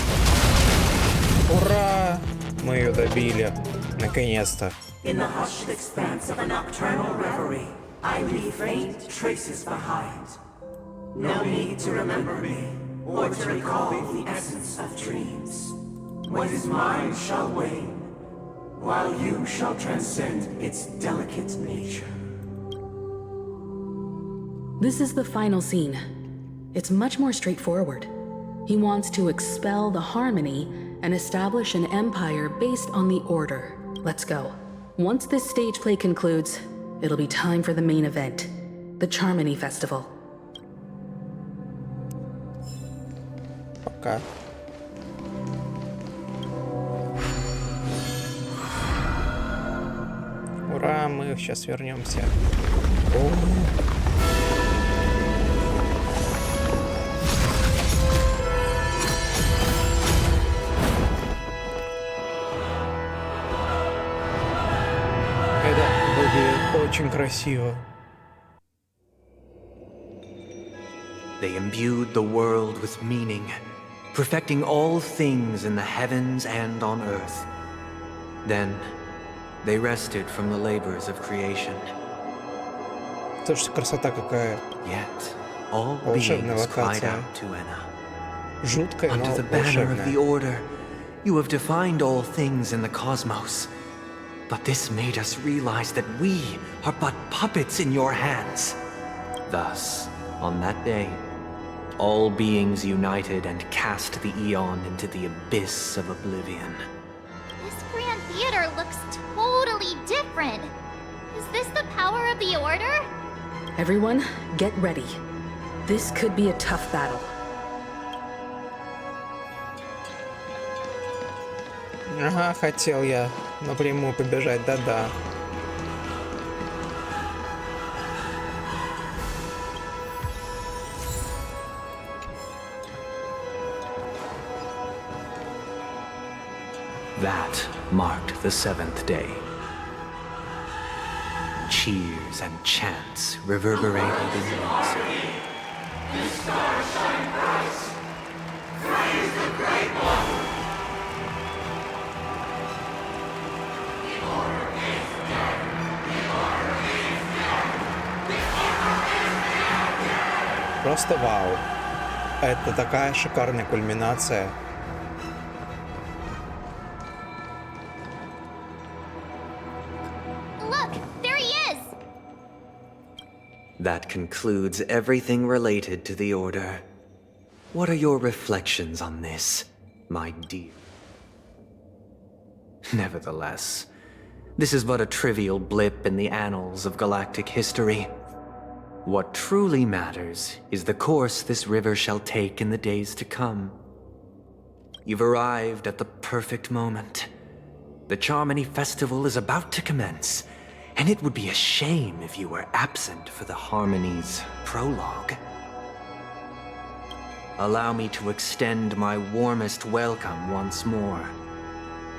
[SPEAKER 6] Ура! Мы ее добили. Наконец-то.
[SPEAKER 13] In the hushed expanse of a nocturnal reverie, I leave faint traces behind. No need to remember me, or to recall the essence of dreams. What is mine shall wane, while you shall transcend its delicate nature.
[SPEAKER 11] This is the final scene. It's much more straightforward. He wants to expel the harmony and establish an empire based on the order. Let's go. Once this stage play concludes, It'll be time for the main event, the Charmony Festival.
[SPEAKER 6] Пока. Ура, мы сейчас вернемся. Это будет очень красиво.
[SPEAKER 9] They imbued the world with meaning, perfecting all things in the heavens and on earth. Then, they rested from the labors of creation.
[SPEAKER 6] Слушайте, красота какая.
[SPEAKER 9] Yet, all
[SPEAKER 6] Волшебная
[SPEAKER 9] beings cried
[SPEAKER 6] локация.
[SPEAKER 9] out to Enna.
[SPEAKER 6] Жуткая, но
[SPEAKER 9] Under the banner of the
[SPEAKER 6] волшебная.
[SPEAKER 9] Order, you have defined all things in the cosmos. But this made us realize that we are but puppets in your hands. Thus, on that day, all beings united and cast the Eon into the abyss of oblivion.
[SPEAKER 16] This grand theater looks totally different. Is this the power of the Order?
[SPEAKER 11] Everyone, get ready. This could be a tough battle.
[SPEAKER 6] Ага, хотел я напрямую побежать, да-да.
[SPEAKER 9] That marked the seventh day. Cheers and chants reverberated in unison.
[SPEAKER 13] The stars shine bright. Praise the great one. The order is dead. The order is dead. The order is dead.
[SPEAKER 6] Просто вау. Это такая шикарная кульминация.
[SPEAKER 16] Look, there he is!
[SPEAKER 9] That concludes everything related to the Order. What are your reflections on this, my dear? Nevertheless, this is but a trivial blip in the annals of galactic history. What truly matters is the course this river shall take in the days to come. You've arrived at the perfect moment. The Charmony Festival is about to commence, and it would be a shame if you were absent for the Harmony's prologue. Allow me to extend my warmest welcome once more.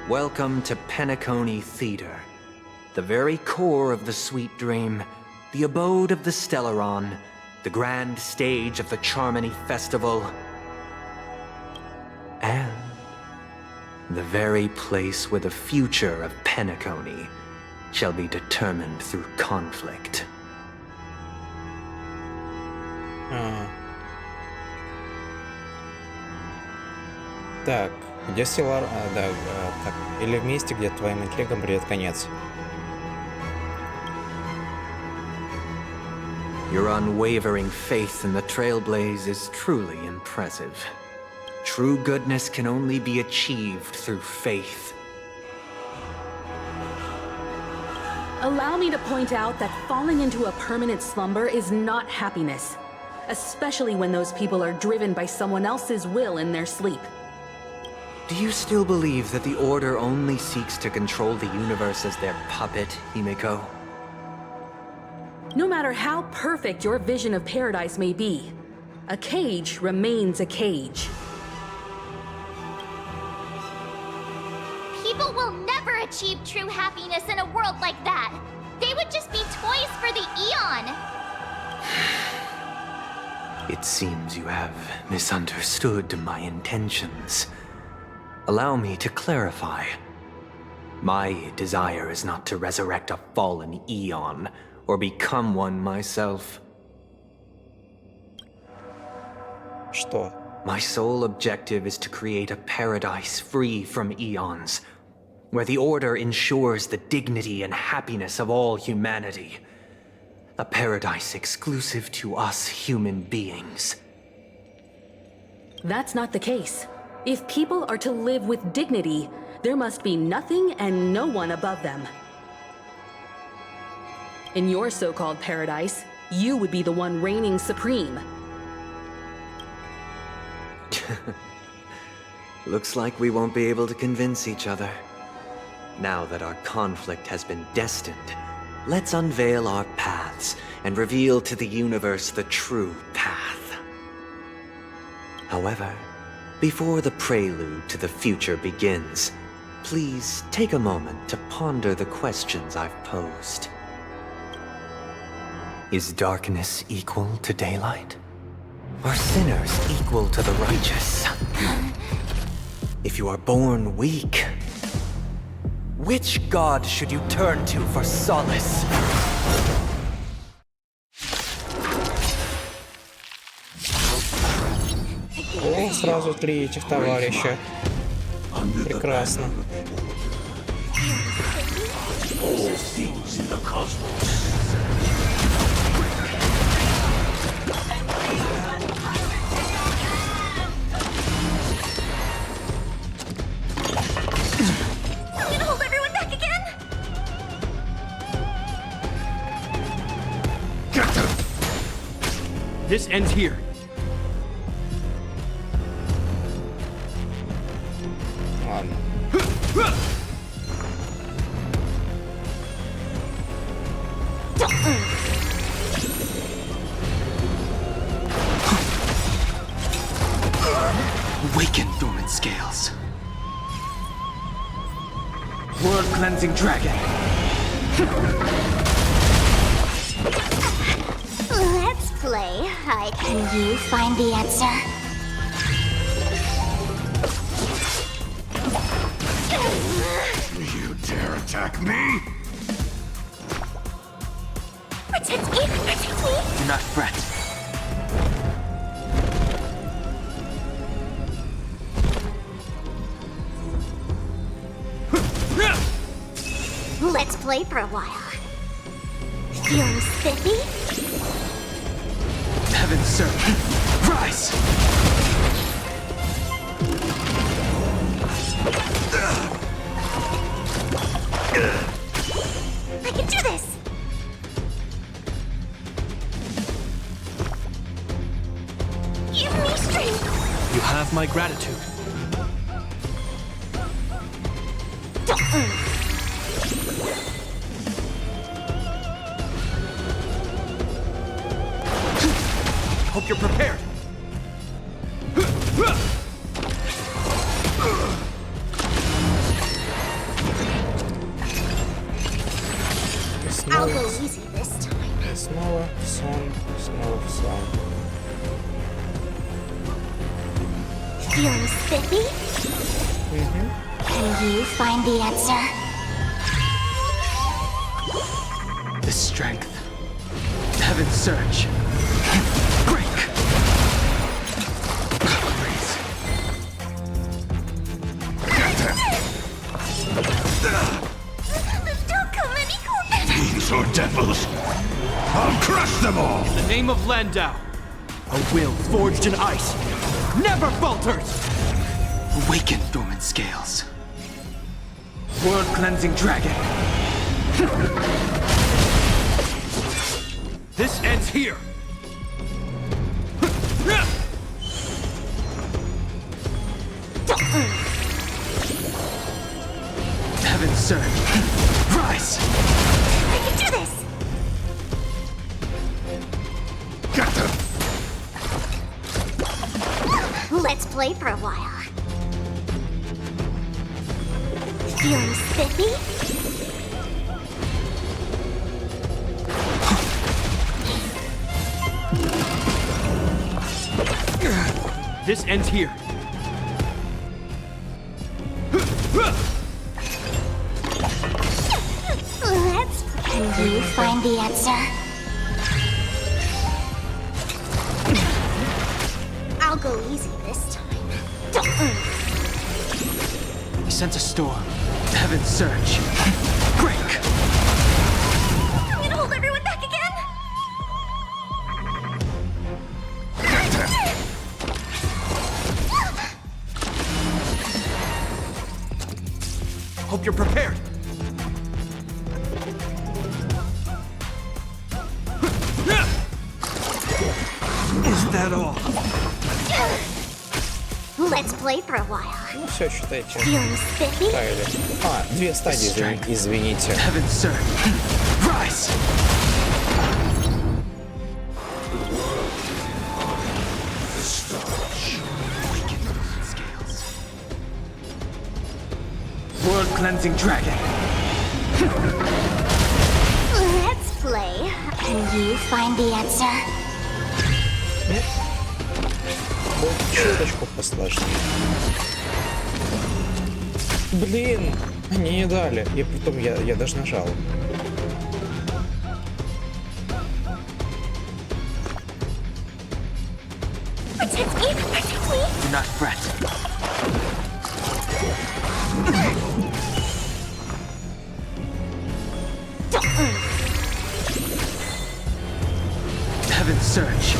[SPEAKER 9] Welcome to Penacony Theater, the very core of the Sweet Dream, the abode of the Stellaron, the grand stage of the Charmony Festival, and the very place where the future of Penacony shall be determined through conflict.
[SPEAKER 6] Так, где Стеллар? Да, так. Или вместе, где твоим интригам придет конец.
[SPEAKER 9] Your unwavering faith in the Trailblaze is truly impressive. True goodness can only be achieved through faith.
[SPEAKER 11] Allow me to point out that falling into a permanent slumber is not happiness, especially when those people are driven by someone else's will in their sleep.
[SPEAKER 9] Do you still believe that the Order only seeks to control the universe as their puppet, Himeko?
[SPEAKER 11] No matter how perfect your vision of paradise may be, a cage remains a cage.
[SPEAKER 16] People will never achieve true happiness in a world like that. They would just be toys for the Eon.
[SPEAKER 9] It seems you have misunderstood my intentions. Allow me to clarify. My desire is not to resurrect a fallen Eon, or become one myself.
[SPEAKER 6] Что?
[SPEAKER 9] My sole objective is to create a paradise free from Eons, where the Order ensures the dignity and happiness of all humanity. A paradise exclusive to us human beings.
[SPEAKER 11] That's not the case. If people are to live with dignity, there must be nothing and no one above them. In your so-called paradise, you would be the one reigning supreme.
[SPEAKER 9] Looks like we won't be able to convince each other. Now that our conflict has been destined, let's unveil our paths and reveal to the universe the true path. However, before the prelude to the future begins, please take a moment to ponder the questions I've posed. Is darkness equal to daylight? Are sinners equal to the righteous? If you are born weak, which god should you turn to for solace?
[SPEAKER 6] О, сразу 3 этих товарища. Прекрасно.
[SPEAKER 12] This ends here.
[SPEAKER 6] Ладно.
[SPEAKER 8] Awaken, dormant scales. World-cleansing dragon.
[SPEAKER 16] Let's play. Can you find the answer?
[SPEAKER 14] You dare attack me?
[SPEAKER 16] Protect me! Protect me!
[SPEAKER 8] Do not fret.
[SPEAKER 16] Let's play for a while. Feeling spiffy?
[SPEAKER 8] Heaven, sir. Rise!
[SPEAKER 16] I can do this! Give me strength!
[SPEAKER 12] You have my gratitude. Hope you're prepared.
[SPEAKER 16] I'll go easy this time.
[SPEAKER 6] Снова в сон, снова в сон.
[SPEAKER 16] Feeling spiffy? Can you find the answer?
[SPEAKER 8] The strength. Heaven's surge. Break!
[SPEAKER 16] Don't come any closer!
[SPEAKER 14] These are devils. I'll crush them all.
[SPEAKER 12] In the name of Landau, a will forged in ice never falters.
[SPEAKER 8] Awaken, dormant scales. World-cleansing dragon.
[SPEAKER 12] This ends here.
[SPEAKER 8] Heaven's surge. Rise!
[SPEAKER 16] I can do this!
[SPEAKER 14] Get them.
[SPEAKER 16] Let's play for a while. Feeling spiffy?
[SPEAKER 12] This ends here.
[SPEAKER 16] Can you find the answer? I'll go easy this time.
[SPEAKER 8] He sends a storm. Heaven's surge. Break!
[SPEAKER 16] I'm gonna hold everyone back again!
[SPEAKER 12] Hope you're prepared.
[SPEAKER 1] Is that all?
[SPEAKER 16] Let's play for a while.
[SPEAKER 6] Ну все, считайте.
[SPEAKER 16] Feeling spiffy?
[SPEAKER 6] Ставили. А, две стадии, извините.
[SPEAKER 1] Heaven, sir. Rise! World-cleansing dragon.
[SPEAKER 16] Let's play. Can you find the answer?
[SPEAKER 6] Нет? Вот чуточку посложнее. Блин, они не дали. И потом я даже нажал.
[SPEAKER 16] Protect me! Protect me!
[SPEAKER 1] Do not fret. Heaven surge.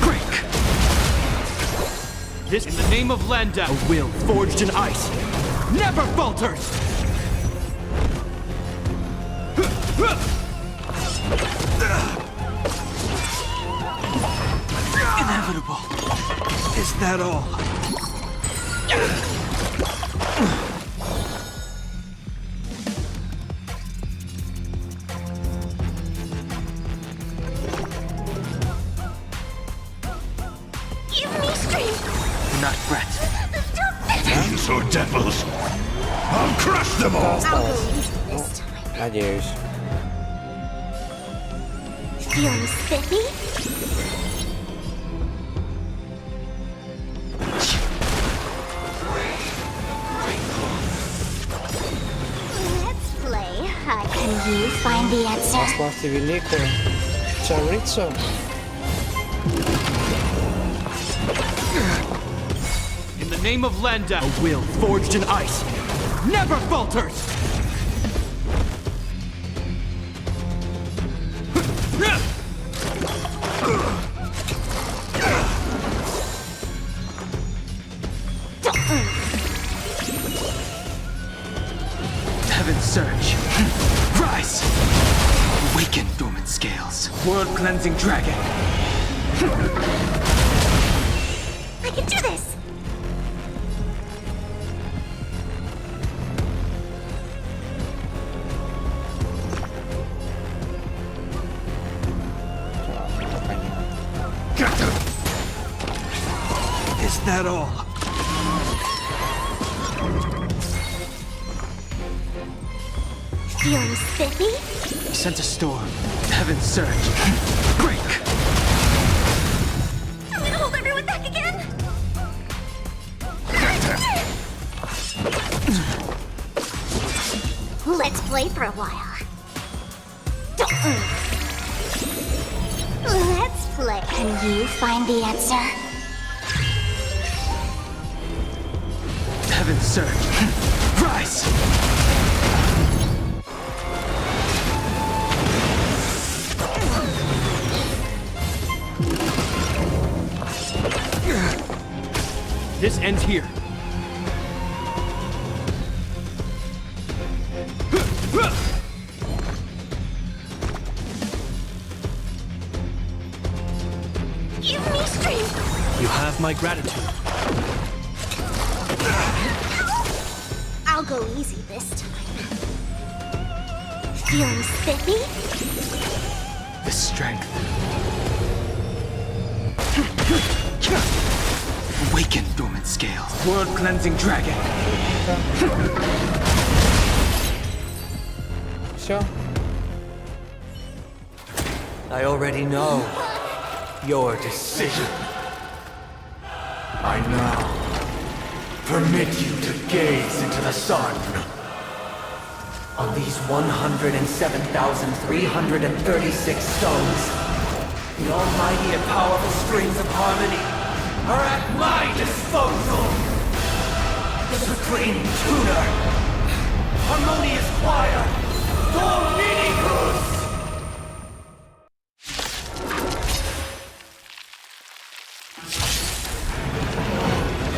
[SPEAKER 1] Break. This in the name of Landa, a will forged in ice, never falters. Inevitable. Is that all?
[SPEAKER 16] Give me strength!
[SPEAKER 1] Do not fret.
[SPEAKER 10] Fiends or devils, I'll crush them all!
[SPEAKER 16] I'll go easy this time.
[SPEAKER 6] Надеюсь.
[SPEAKER 16] Feeling spiffy? Let's play. Can you find the answer?
[SPEAKER 6] Ославьте великую царицу.
[SPEAKER 1] In the name of Landa, a will forged in ice, never falters. Heaven surge. Rise. Awaken dormant scales. World cleansing dragon.
[SPEAKER 16] I can do this!
[SPEAKER 1] Is that all?
[SPEAKER 16] Feeling spiffy?
[SPEAKER 1] Sent a storm. Heaven surge. Break.
[SPEAKER 16] I'm gonna hold everyone back again! Let's play for a while. Let's play. Can you find the answer?
[SPEAKER 1] Heaven surge. Rise. This ends here.
[SPEAKER 16] Give me strength!
[SPEAKER 1] You have my gratitude.
[SPEAKER 16] I'll go easy this time. Feeling spiffy?
[SPEAKER 1] The strength. Awaken dormant scales. World cleansing dragon.
[SPEAKER 6] Все.
[SPEAKER 9] I already know your decision.
[SPEAKER 10] I now permit you to gaze into the sun.
[SPEAKER 9] On these 107,336 stones, the almighty and powerful strings of harmony are at my disposal. The supreme tuner, harmonious choir, Dominicus!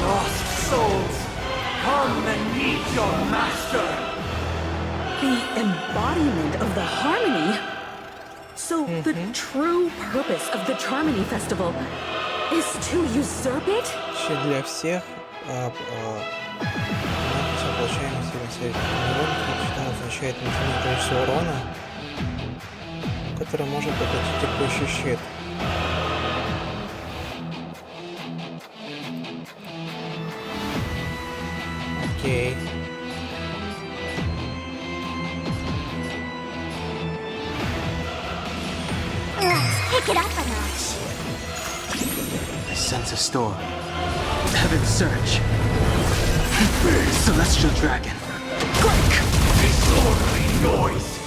[SPEAKER 9] Lost souls, come and meet your master!
[SPEAKER 11] The embodiment of the harmony? So the true purpose of the Charmony Festival is to usurp it?
[SPEAKER 6] Для всех получаемый силы означает инфинитное количество урона, который может поглотить атакующий щит. Окей.
[SPEAKER 16] Let's pick it up a notch.
[SPEAKER 8] I sense a storm. Heaven's surge. Celestial dragon. Quick!
[SPEAKER 14] Disorderly noise!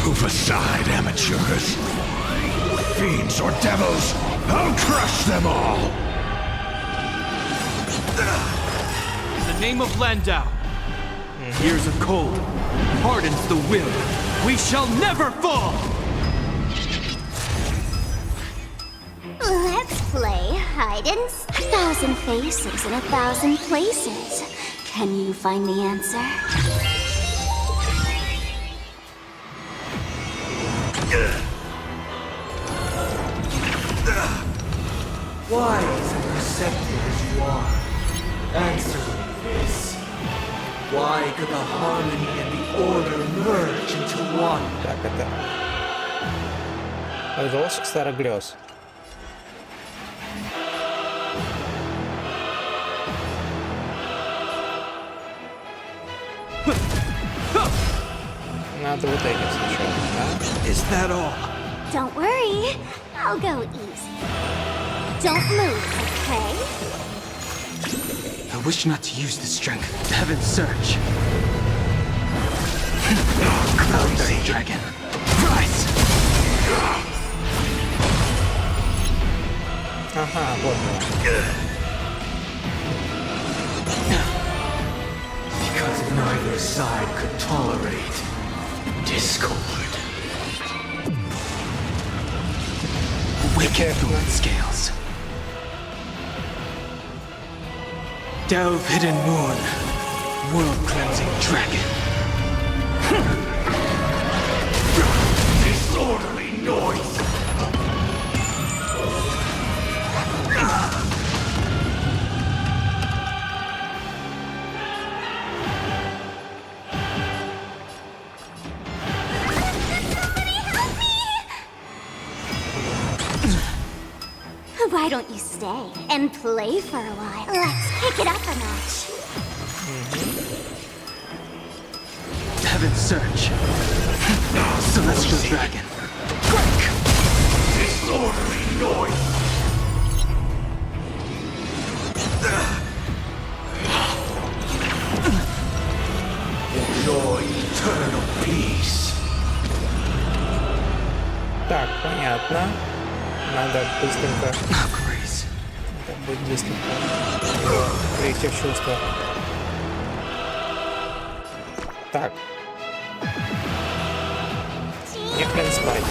[SPEAKER 14] Move aside, amateurs. Fiends or devils, I'll crush them all!
[SPEAKER 8] In the name of Landau, years of cold hardens the will. We shall never fall!
[SPEAKER 16] Let's play hide and seek. 1,000 faces in 1,000 places. Can you find the answer?
[SPEAKER 10] Wise and receptive as you are, answer me this. Why could the harmony and the order merge into one?
[SPEAKER 6] Так, это... Отголосок старых грез. Надо вот этим сначала, да?
[SPEAKER 10] Is that all?
[SPEAKER 16] Don't worry, I'll go easy. Don't move, okay?
[SPEAKER 8] I wish not to use this strength. Heaven's surge. Cloud dragon. Rise!
[SPEAKER 6] Ага, вот он.
[SPEAKER 10] Because neither side could tolerate discord.
[SPEAKER 8] Wicked fluid scales. Delve hidden moon. World cleansing dragon.
[SPEAKER 14] Disorderly noise!
[SPEAKER 16] Why don't you stay and play for a while? Let's pick it up a notch.
[SPEAKER 8] Heaven's surge. Celestial dragon. Quick!
[SPEAKER 14] Disorderly noise! Enjoy eternal peace.
[SPEAKER 6] Так, понятно. Надо быстренько... Надо будет быстренько прийти в чувство. Так. Не хрен спать.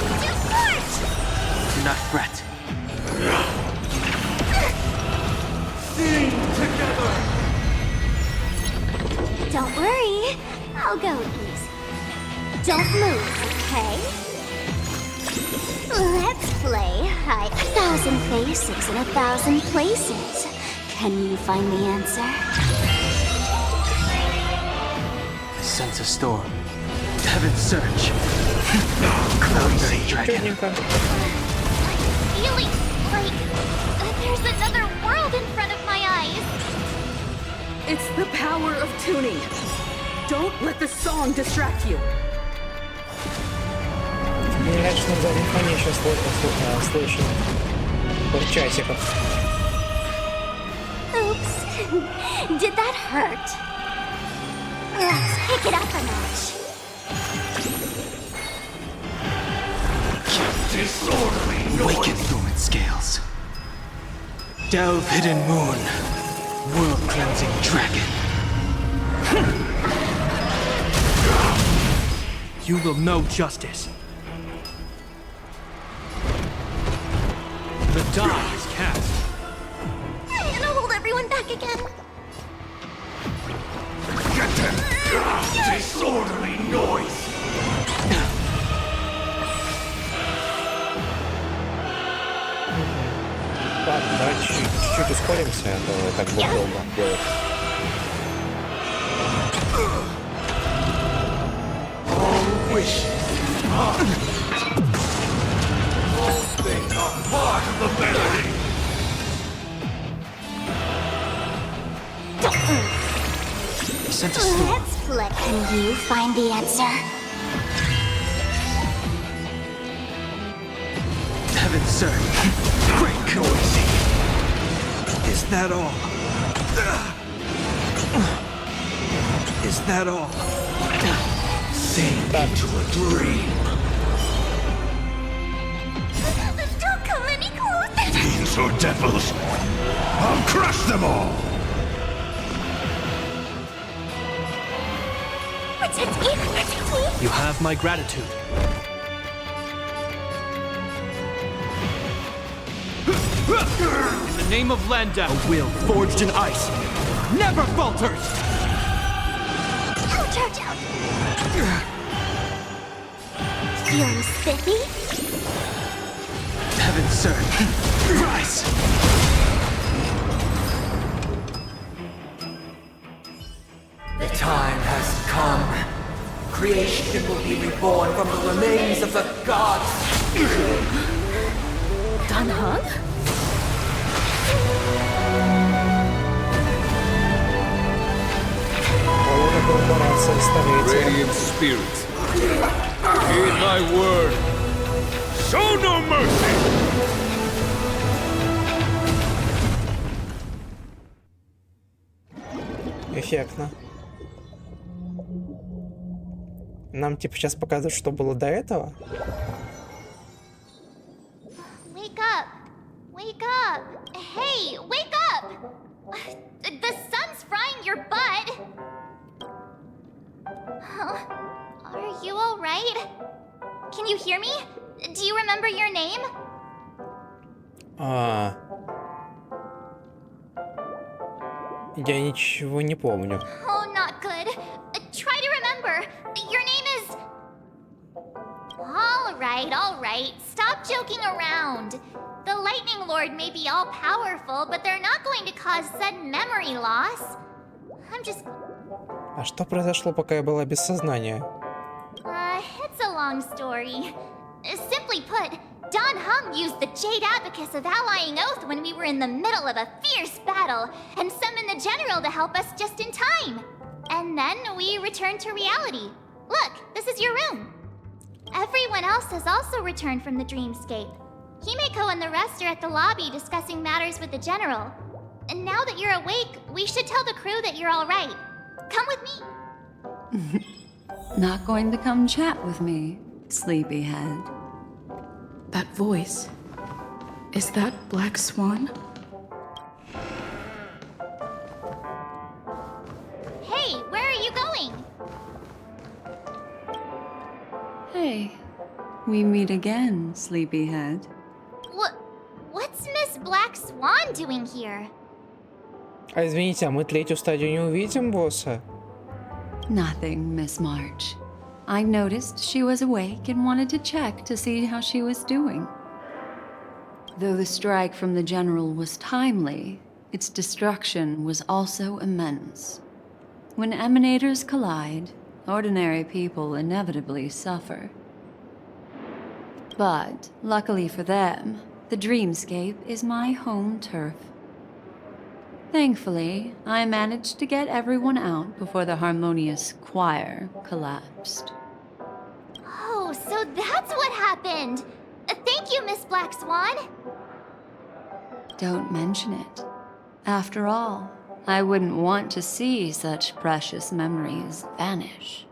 [SPEAKER 8] Do not fret.
[SPEAKER 14] Sing together!
[SPEAKER 16] Don't worry, I'll go easy. Don't move, okay? Let's play hide. 1,000 faces in 1,000 places. Can you find the answer?
[SPEAKER 8] I sense a storm. Heaven's surge. Cloud dragon.
[SPEAKER 16] Feeling like there's another world in front of my eyes.
[SPEAKER 11] It's the power of tuning. Don't let the song distract you.
[SPEAKER 6] Мне нравится, на заднем фоне сейчас слышим часиков.
[SPEAKER 16] Oops. Did that hurt? Let's pick it up a notch.
[SPEAKER 14] Disorderly
[SPEAKER 8] Wicked fluid scales. Delve hidden moon. World cleansing dragon. You will know justice. die is cast.
[SPEAKER 2] And I'll hold everyone back again.
[SPEAKER 14] Get them! Disorderly noise!
[SPEAKER 6] Ладно, давайте чуть-чуть ускоримся, а то так будет долго делать.
[SPEAKER 14] All wishes. All things are part of the melody.
[SPEAKER 8] He sent a storm.
[SPEAKER 16] Let's flick. Can you find the answer?
[SPEAKER 8] Heavens, sir. Quick!
[SPEAKER 14] Noisy.
[SPEAKER 8] Is that all? Is that all?
[SPEAKER 14] Sink into a dream.
[SPEAKER 2] Don't come any closer.
[SPEAKER 14] Fiends or devils, I'll crush them all.
[SPEAKER 2] Protect me, protect me.
[SPEAKER 8] You have my gratitude. In the name of Landau, a will forged in ice never falters!
[SPEAKER 2] Ouch, ouch, ouch. Feeling spiffy?
[SPEAKER 8] Heavens, sir. Rise!
[SPEAKER 17] The time has come. Creation will be reborn from the remains of the gods.
[SPEAKER 2] Dan Heng?
[SPEAKER 12] Radiant spirits, heed my word. Show no mercy!
[SPEAKER 6] Эффектно. Нам типа сейчас показывают, что было до этого.
[SPEAKER 16] Wake up! Wake up! Hey, wake up! The sun's frying your butt! Are you alright? Can you hear me? Do you remember your name?
[SPEAKER 6] Я ничего не помню.
[SPEAKER 16] Oh, not good. Try to remember. Your name is... Alright. Stop joking around. The Lightning Lord may be all-powerful, but they're not going to cause sudden memory loss. I'm just...
[SPEAKER 6] А что произошло, пока я была без сознания?
[SPEAKER 16] It's a long story. Simply put, Dan Heng used the Jade Abacus of Allying Oath when we were in the middle of a fierce battle, and summoned the General to help us just in time. And then we returned to reality. Look, this is your room. Everyone else has also returned from the dreamscape. Himeko and the rest are at the lobby discussing matters with the General. And now that you're awake, we should tell the crew that you're all right. Come with me.
[SPEAKER 7] Not going to come chat with me, sleepyhead.
[SPEAKER 11] That voice. Is that Black Swan?
[SPEAKER 16] Hey, where are you going?
[SPEAKER 7] Hey, we meet again, sleepyhead.
[SPEAKER 16] What's Miss Black Swan doing here?
[SPEAKER 6] А извините, а мы третью стадию не увидим, босса?
[SPEAKER 7] Nothing, Miss March. I noticed she was awake and wanted to check to see how she was doing. Though the strike from the General was timely, its destruction was also immense. When emanators collide, ordinary people inevitably suffer. But, luckily for them, the dreamscape is my home turf. Thankfully, I managed to get everyone out before the harmonious choir collapsed.
[SPEAKER 16] Oh, so that's what happened! Thank you, Miss Black Swan!
[SPEAKER 7] Don't mention it. After all, I wouldn't want to see such precious memories vanish.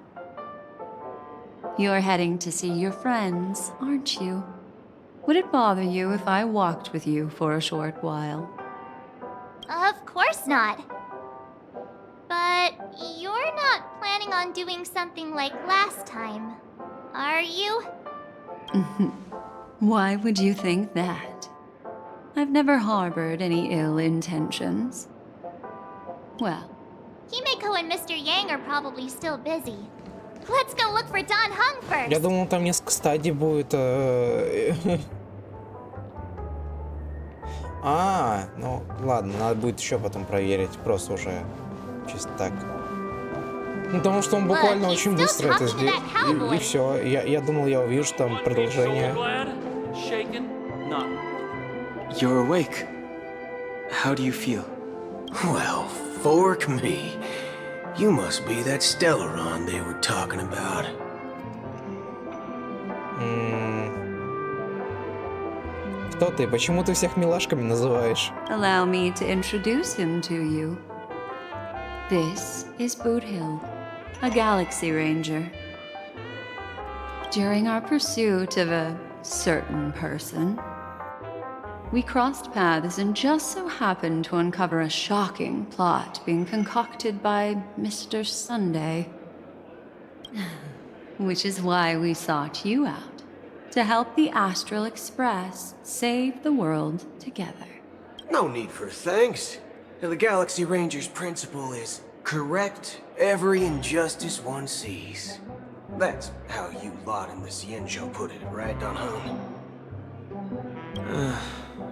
[SPEAKER 7] You're heading to see your friends, aren't you? Would it bother you if I walked with you for a short while?
[SPEAKER 16] Of course not. But you're not planning on doing something like last time, are you?
[SPEAKER 7] Why would you think that? I've never harbored any ill intentions. Well,
[SPEAKER 16] Himeko and Mr. Yang are probably still busy. Let's go look for Don Hung first.
[SPEAKER 6] Я думал, там несколько стадий будет. Ну ладно, надо будет еще потом проверить, просто уже чисто так. Ну, потому что он буквально очень быстро это сделал. И все. Я думал, я увижу там продолжение.
[SPEAKER 8] You're awake. How do you feel?
[SPEAKER 18] Well, fork me. You must be that Stellaron they were talking about.
[SPEAKER 6] Кто ты? Почему ты всех милашками называешь?
[SPEAKER 7] allow me to introduce him to you. This is Boothill, a galaxy ranger. During our pursuit of a certain person, we crossed paths and just so happened to uncover a shocking plot being concocted by Mr. Sunday. Which is why we sought you out, to help the Astral Express save the world together.
[SPEAKER 18] No need for thanks. The Galaxy Ranger's principle is correct every injustice one sees. That's how you lot in the Xianzhou put it, right, Don Hung?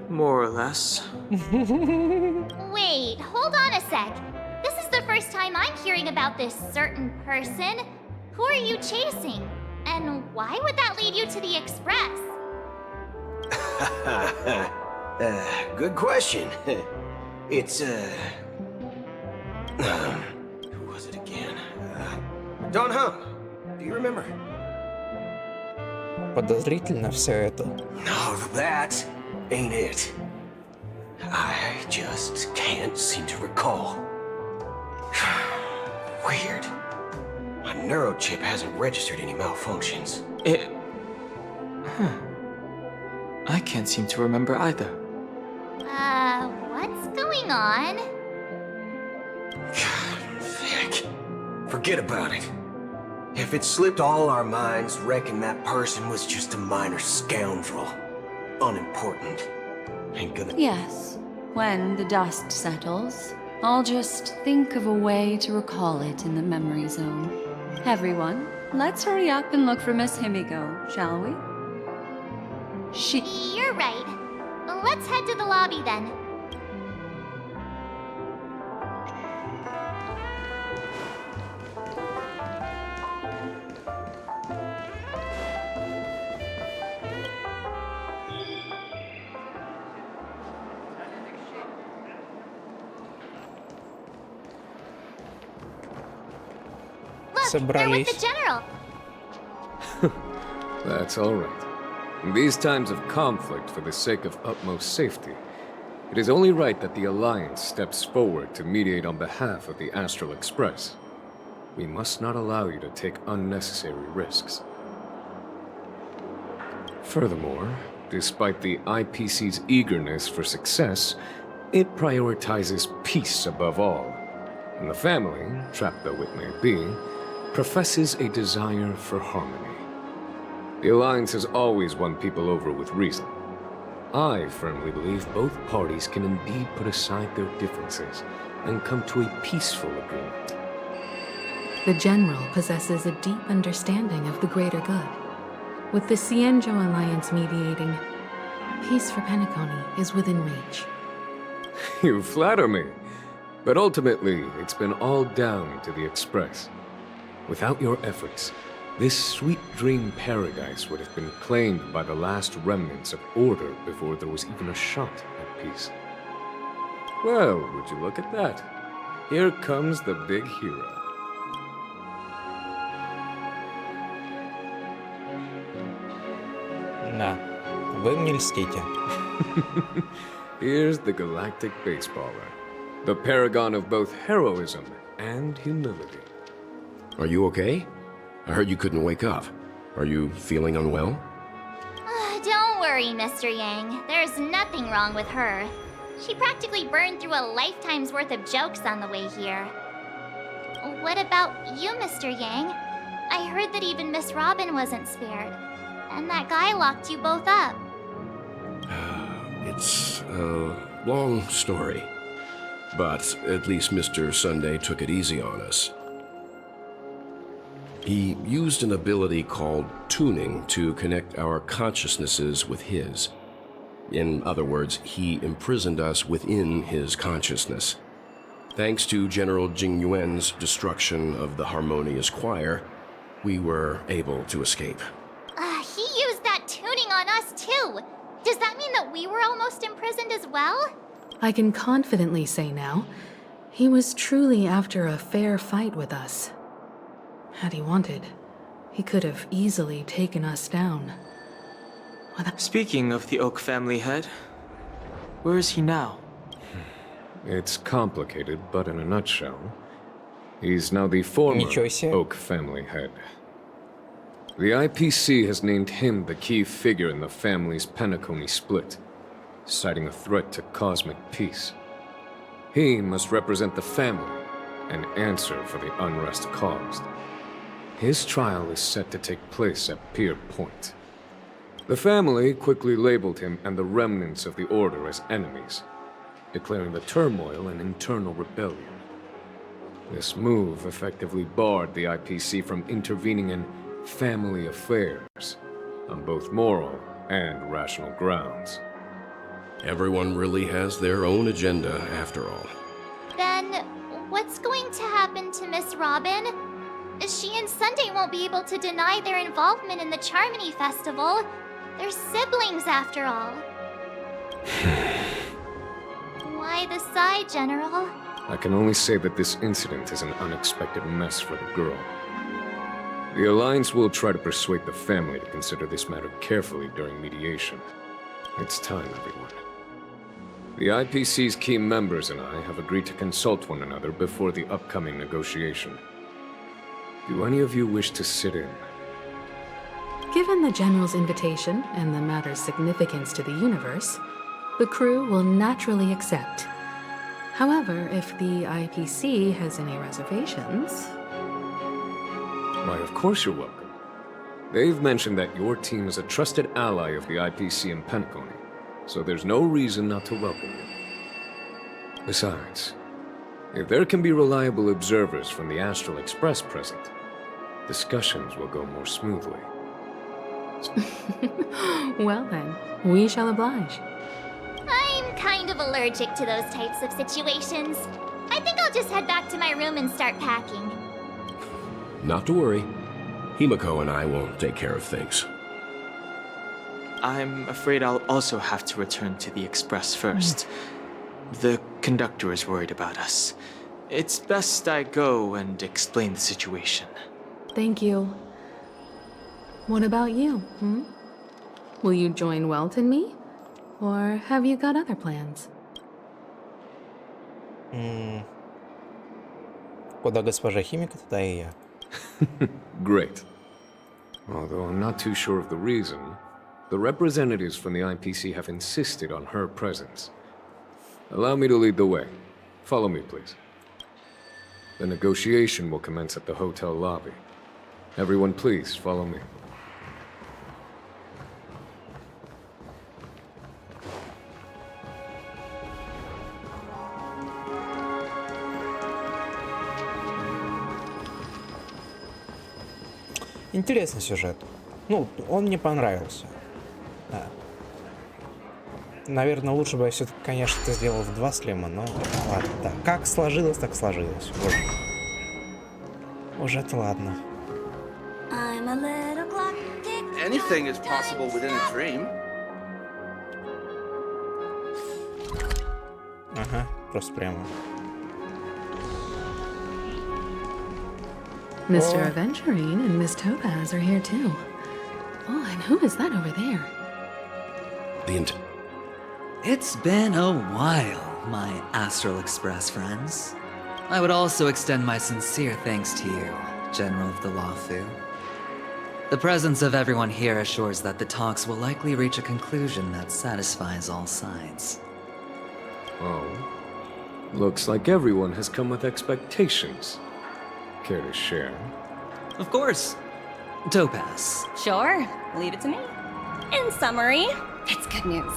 [SPEAKER 8] More or less.
[SPEAKER 16] Wait, hold on a sec. This is the first time I'm hearing about this certain person. Who are you chasing? And why would that lead you to the Express?
[SPEAKER 18] Good question. It's, who was it again? Don Hung. Do you remember?
[SPEAKER 6] Подозрительно все это.
[SPEAKER 18] No, that ain't it. I just can't seem to recall. Weird. My neurochip hasn't registered any malfunctions.
[SPEAKER 8] I can't seem to remember either.
[SPEAKER 16] What's going on?
[SPEAKER 18] Heck. Forget about it. If it slipped all our minds, reckon that person was just a minor scoundrel. Unimportant. Ain't gonna...
[SPEAKER 7] Yes, when the dust settles, I'll just think of a way to recall it in the memory zone. Everyone, let's hurry up and look for Miss Himiko, shall we?
[SPEAKER 16] You're right. Let's head to the lobby then.
[SPEAKER 6] They're with
[SPEAKER 16] the general.
[SPEAKER 19] That's all right. In these times of conflict for the sake of utmost safety, it is only right that the Alliance steps forward to mediate on behalf of the Astral Express. We must not allow you to take unnecessary risks. Furthermore, despite the IPC's eagerness for success, it prioritizes peace above all. And the family, trapped though it may be, professes a desire for harmony. The Alliance has always won people over with reason. I firmly believe both parties can indeed put aside their differences and come to a peaceful agreement.
[SPEAKER 11] The General possesses a deep understanding of the greater good. With the Xianzhou Alliance mediating, peace for Penacony is within reach.
[SPEAKER 19] You flatter me. But ultimately, it's been all down to the Express. Without your efforts, this sweet dream paradise would have been claimed by the last remnants of order before there was even a shot at peace. Well, would you look at that? Here comes the big hero.
[SPEAKER 6] Да, вы мне льстите.
[SPEAKER 19] Here's the galactic baseballer, the paragon of both heroism and humility.
[SPEAKER 20] Are you okay? I heard you couldn't wake up. Are you feeling unwell?
[SPEAKER 16] Don't worry, Mr. Yang. There's nothing wrong with her. She practically burned through a lifetime's worth of jokes on the way here. What about you, Mr. Yang? I heard that even Miss Robin wasn't spared. And that guy locked you both up.
[SPEAKER 20] It's a long story. But at least Mr. Sunday took it easy on us. He used an ability called tuning to connect our consciousnesses with his. In other words, he imprisoned us within his consciousness. Thanks to General Jing Yuan's destruction of the Harmonious Choir, we were able to escape.
[SPEAKER 16] He used that tuning on us too. Does that mean that we were almost imprisoned as well?
[SPEAKER 11] I can confidently say now, he was truly after a fair fight with us. Had he wanted, he could have easily taken us down.
[SPEAKER 8] Speaking of the Oak family head, where is he now?
[SPEAKER 19] It's complicated, but in a nutshell, he's now the former Oak family head. The IPC has named him the key figure in the family's Penacony split, citing a threat to cosmic peace. He must represent the family and answer for the unrest caused. His trial is set to take place at Pier Point. The family quickly labeled him and the remnants of the Order as enemies, declaring the turmoil an internal rebellion. This move effectively barred the IPC from intervening in family affairs on both moral and rational grounds.
[SPEAKER 20] Everyone really has their own agenda, after all.
[SPEAKER 16] Then, what's going to happen to Miss Robin? She and Sunday won't be able to deny their involvement in the Charmony Festival. They're siblings, after all. Why the sigh, General?
[SPEAKER 19] I can only say that this incident is an unexpected mess for the girl. The Alliance will try to persuade the family to consider this matter carefully during mediation. It's time, everyone. The IPC's key members and I have agreed to consult one another before the upcoming negotiation. Do any of you wish to sit in?
[SPEAKER 11] Given the General's invitation and the matter's significance to the universe, the crew will naturally accept. However, if the IPC has any reservations...
[SPEAKER 19] Why, of course you're welcome. They've mentioned that your team is a trusted ally of the IPC in Penacony, so there's no reason not to welcome you. Besides, if there can be reliable observers from the Astral Express present, discussions will go more smoothly.
[SPEAKER 11] Well then, we shall oblige.
[SPEAKER 16] I'm kind of allergic to those types of situations. I think I'll just head back to my room and start packing.
[SPEAKER 20] Not to worry. Himiko and I will take care of things.
[SPEAKER 8] I'm afraid I'll also have to return to the Express first. The conductor is worried about us. It's best I go and explain the situation.
[SPEAKER 11] Thank you. What about you, Will you join Welt and me? Or have you got other plans?
[SPEAKER 6] Куда госпожа Химика, туда и я.
[SPEAKER 19] Great. Although I'm not too sure of the reason, the representatives from the IPC have insisted on her presence. Allow me to lead the way. Follow me, please. The negotiation will commence at the hotel lobby. Everyone, please, follow me.
[SPEAKER 6] Интересный сюжет. Ну, он мне понравился. Да. Наверное, лучше бы я все-таки, конечно, это сделал в 2 слема, но ладно. Да. Как сложилось, так сложилось. Уже-то ладно.
[SPEAKER 14] Anything is possible within a dream.
[SPEAKER 6] Ага, просто прямо.
[SPEAKER 11] Mr. Aventurine and Miss Topaz are here too. Oh, and who is that over there?
[SPEAKER 21] It's been a while, my Astral Express friends. I would also extend my sincere thanks to you, General of the Lawfu. The presence of everyone here assures that the talks will likely reach a conclusion that satisfies all sides.
[SPEAKER 19] Oh. Looks like everyone has come with expectations. Care to share?
[SPEAKER 21] Of course. Topaz.
[SPEAKER 22] Sure, leave it to me. In summary, it's good news.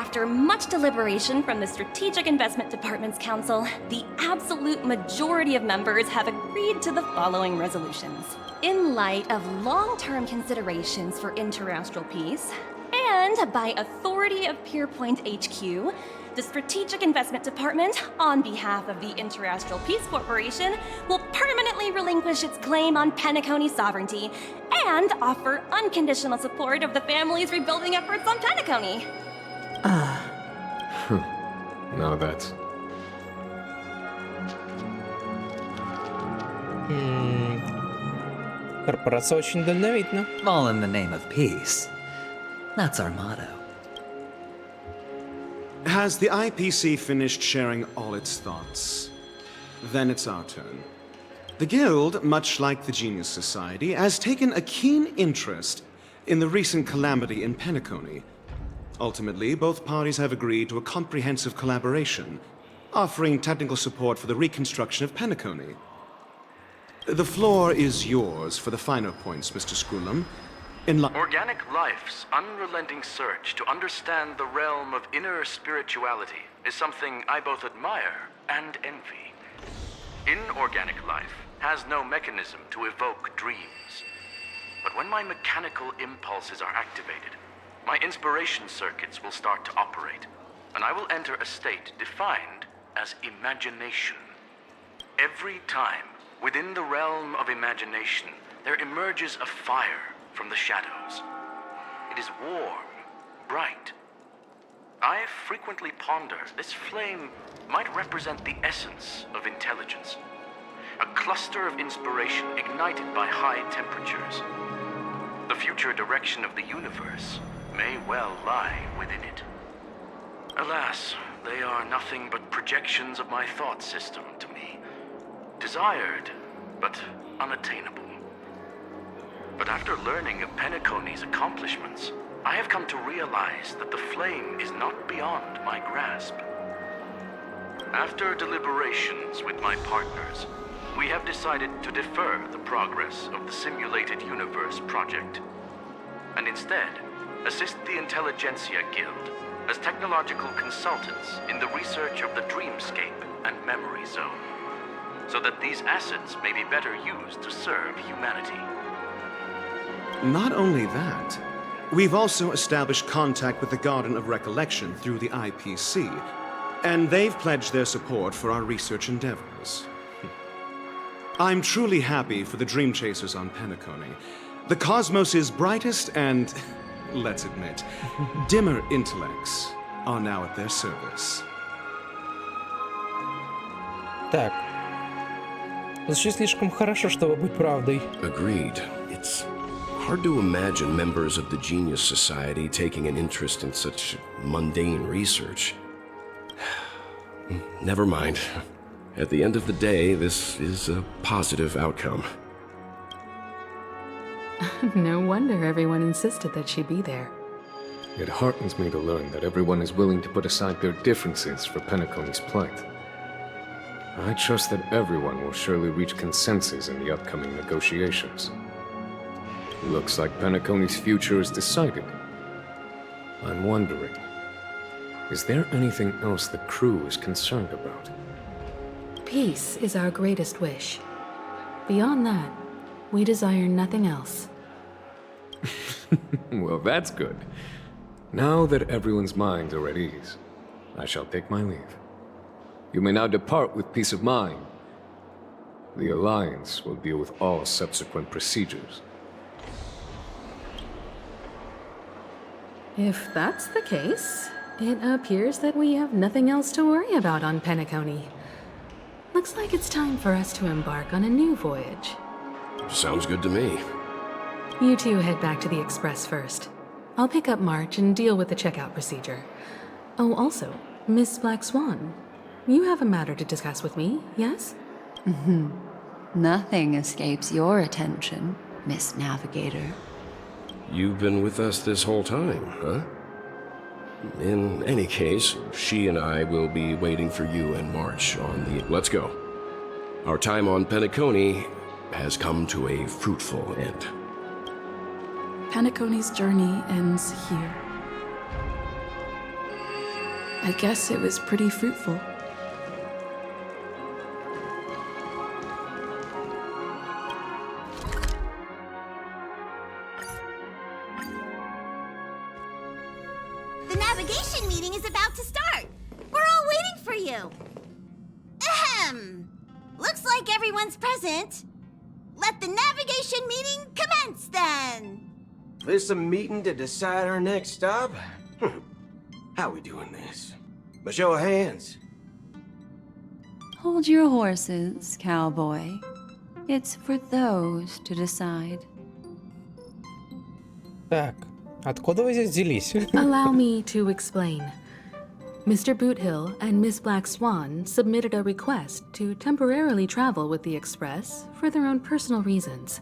[SPEAKER 3] After much deliberation from the Strategic Investment Department's council, the absolute majority of members have agreed to the following resolutions. In light of long-term considerations for interastral peace, and by authority of Pierpoint HQ, the Strategic Investment Department, on behalf of the Interastral Peace Corporation, will permanently relinquish its claim on Penacony sovereignty and offer unconditional support of the family's rebuilding efforts on Penacony.
[SPEAKER 19] Now that's...
[SPEAKER 6] Корпорация очень дальновидна.
[SPEAKER 21] All in the name of peace. That's our motto.
[SPEAKER 22] Has the IPC finished sharing all its thoughts? Then it's our turn. The Guild, much like the Genius Society, has taken a keen interest in the recent calamity in Penacony. Ultimately, both parties have agreed to a comprehensive collaboration, offering technical support for the reconstruction of Penacony. The floor is yours for the finer points, Mr. Scroolum.
[SPEAKER 23] Organic life's unrelenting search to understand the realm of inner spirituality is something I both admire and envy. Inorganic life has no mechanism to evoke dreams. But when my mechanical impulses are activated, my inspiration circuits will start to operate, and I will enter a state defined as imagination. Every time, within the realm of imagination, there emerges a fire from the shadows. It is warm, bright. I frequently ponder this flame might represent the essence of intelligence, a cluster of inspiration ignited by high temperatures. The future direction of the universe may well lie within it. Alas, they are nothing but projections of my thought system to me, desired but unattainable. But after learning of Penacony's accomplishments, I have come to realize that the flame is not beyond my grasp. After deliberations with my partners, we have decided to defer the progress of the Simulated Universe project, and instead assist the Intelligentsia Guild as technological consultants in the research of the Dreamscape and Memory Zone, so that these assets may be better used to serve humanity.
[SPEAKER 22] Not only that, we've also established contact with the Garden of Recollection through the IPC, and they've pledged their support for our research endeavors. I'm truly happy for the Dream Chasers on Penacony. The cosmos' brightest and, let's admit, dimmer intellects are now at their service.
[SPEAKER 6] Так. Звучит слишком хорошо, чтобы быть правдой.
[SPEAKER 20] Agreed. It's hard to imagine members of the Genius Society taking an interest in such mundane research. Never mind. At the end of the day, this is a positive outcome.
[SPEAKER 11] No wonder everyone insisted that she be there.
[SPEAKER 19] It heartens me to learn that everyone is willing to put aside their differences for Penacony's plight. I trust that everyone will surely reach consensus in the upcoming negotiations. Looks like Penacony's future is decided. I'm wondering, is there anything else the crew is concerned about?
[SPEAKER 11] Peace is our greatest wish. Beyond that, we desire nothing else.
[SPEAKER 19] Well, that's good. Now that everyone's minds are at ease, I shall take my leave. You may now depart with peace of mind. The Alliance will deal with all subsequent procedures.
[SPEAKER 11] If that's the case, it appears that we have nothing else to worry about on Penacony. Looks like it's time for us to embark on a new voyage.
[SPEAKER 20] Sounds good to me.
[SPEAKER 11] You two head back to the Express first. I'll pick up March and deal with the checkout procedure. Oh, also, Miss Black Swan, you have a matter to discuss with me, yes?
[SPEAKER 7] Nothing escapes your attention, Miss Navigator.
[SPEAKER 20] You've been with us this whole time, huh? In any case, she and I will be waiting for you and March on the... Let's go. Our time on Penacony has come to a fruitful end.
[SPEAKER 11] Penacony's journey ends here. I guess it was pretty fruitful.
[SPEAKER 4] The navigation meeting is about to start. We're all waiting for you. Ahem. Looks like everyone's present. Let the navigation meeting commence then.
[SPEAKER 18] This a meeting to decide our next stop? How we doing this? By show of hands.
[SPEAKER 7] Hold your horses, cowboy. It's for those to decide.
[SPEAKER 6] Так, откуда вы здесь взялись?
[SPEAKER 11] Allow me to explain. Mr. Boothill and Miss Black Swan submitted a request to temporarily travel with the Express for their own personal reasons.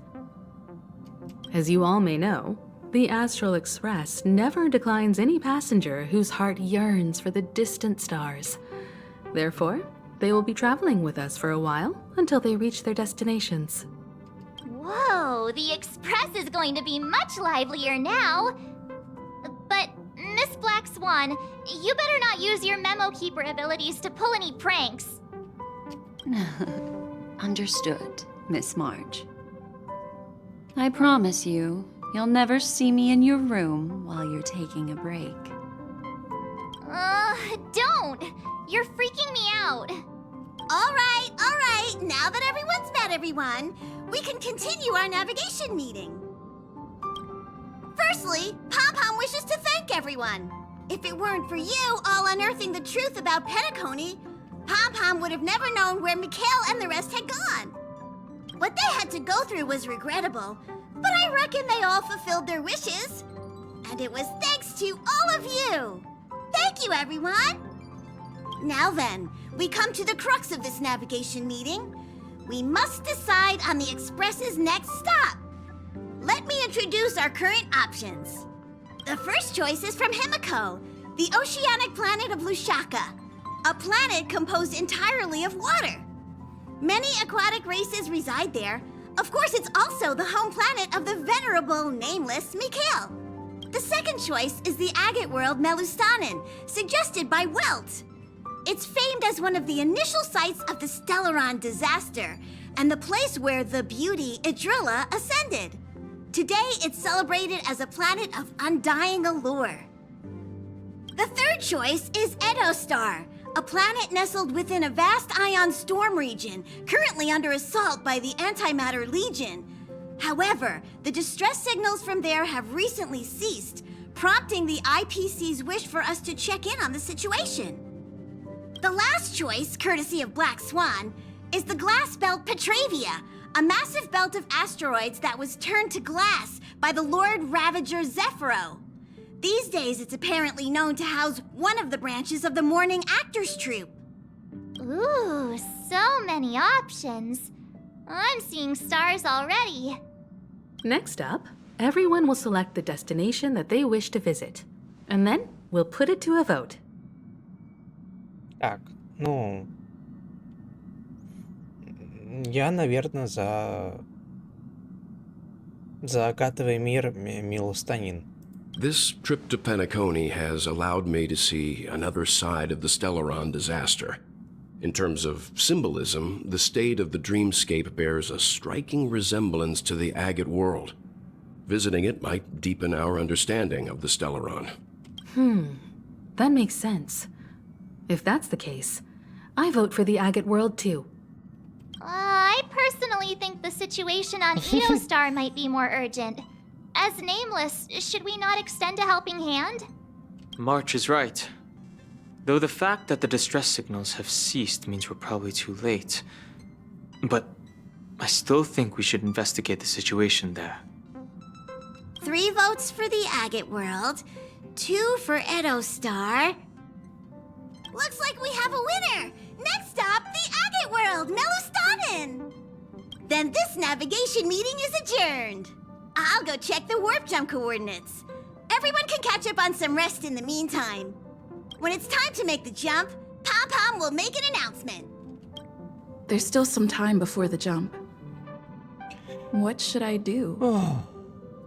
[SPEAKER 11] As you all may know, the Astral Express never declines any passenger whose heart yearns for the distant stars. Therefore, they will be traveling with us for a while until they reach their destinations.
[SPEAKER 16] Whoa, the Express is going to be much livelier now. But, Miss Black Swan, you better not use your memo keeper abilities to pull any pranks.
[SPEAKER 7] Understood, Miss March. I promise you, you'll never see me in your room while you're taking a break.
[SPEAKER 16] Don't! You're freaking me out.
[SPEAKER 4] All right. Now that everyone's met everyone, we can continue our navigation meeting. Firstly, Pom-Pom wishes to thank everyone. If it weren't for you all unearthing the truth about Penacony, Pom-Pom would have never known where Mikhail and the rest had gone. What they had to go through was regrettable, but I reckon they all fulfilled their wishes. And it was thanks to all of you. Thank you, everyone. Now then, we come to the crux of this navigation meeting. We must decide on the Express's next stop. Let me introduce our current options. The first choice is from Himiko, the oceanic planet of Lushaka, a planet composed entirely of water. Many aquatic races reside there. Of course, it's also the home planet of the venerable, nameless Mikhail. The second choice is the agate world Melustanen, suggested by Welt. It's famed as one of the initial sites of the Stellaron disaster, and the place where the beauty Idrilla ascended. Today, it's celebrated as a planet of undying allure. The third choice is Edostar, a planet nestled within a vast ion storm region, currently under assault by the Antimatter Legion. However, the distress signals from there have recently ceased, prompting the IPC's wish for us to check in on the situation. The last choice, courtesy of Black Swan, is the glass belt Petravia, a massive belt of asteroids that was turned to glass by the Lord Ravager Zephyro. These days, it's apparently known to house one of the branches of the Morning Actors Troupe.
[SPEAKER 16] Ooh, so many options. I'm seeing stars already.
[SPEAKER 11] Next up, everyone will select the destination that they wish to visit. And then we'll put it to a vote.
[SPEAKER 6] Так, ну... Я, наверное, за агатовый мир Милустанин.
[SPEAKER 20] This trip to Penacony has allowed me to see another side of the Stellaron disaster. In terms of symbolism, the state of the dreamscape bears a striking resemblance to the agate world. Visiting it might deepen our understanding of the Stellaron.
[SPEAKER 11] That makes sense. If that's the case, I vote for the agate world too.
[SPEAKER 16] I personally think the situation on Edostar might be more urgent. As nameless, should we not extend a helping hand?
[SPEAKER 8] March is right. Though the fact that the distress signals have ceased means we're probably too late. But I still think we should investigate the situation there.
[SPEAKER 4] 3 votes for the agate world, 2 for Edostar. Looks like we have a winner! Next stop, the agate world, Melustanen! Then this navigation meeting is adjourned. I'll go check the warp jump coordinates. Everyone can catch up on some rest in the meantime. When it's time to make the jump, Pom-Pom will make an announcement.
[SPEAKER 11] There's still some time before the jump. What should I do?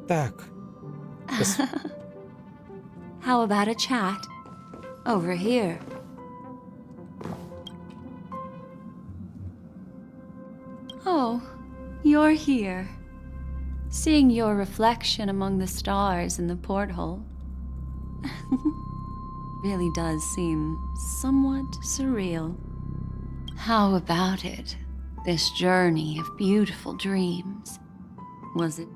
[SPEAKER 6] Так.
[SPEAKER 7] How about a chat? Over here. Oh, you're here. Seeing your reflection among the stars in the porthole really does seem somewhat surreal. How about it? This journey of beautiful dreams. Was it?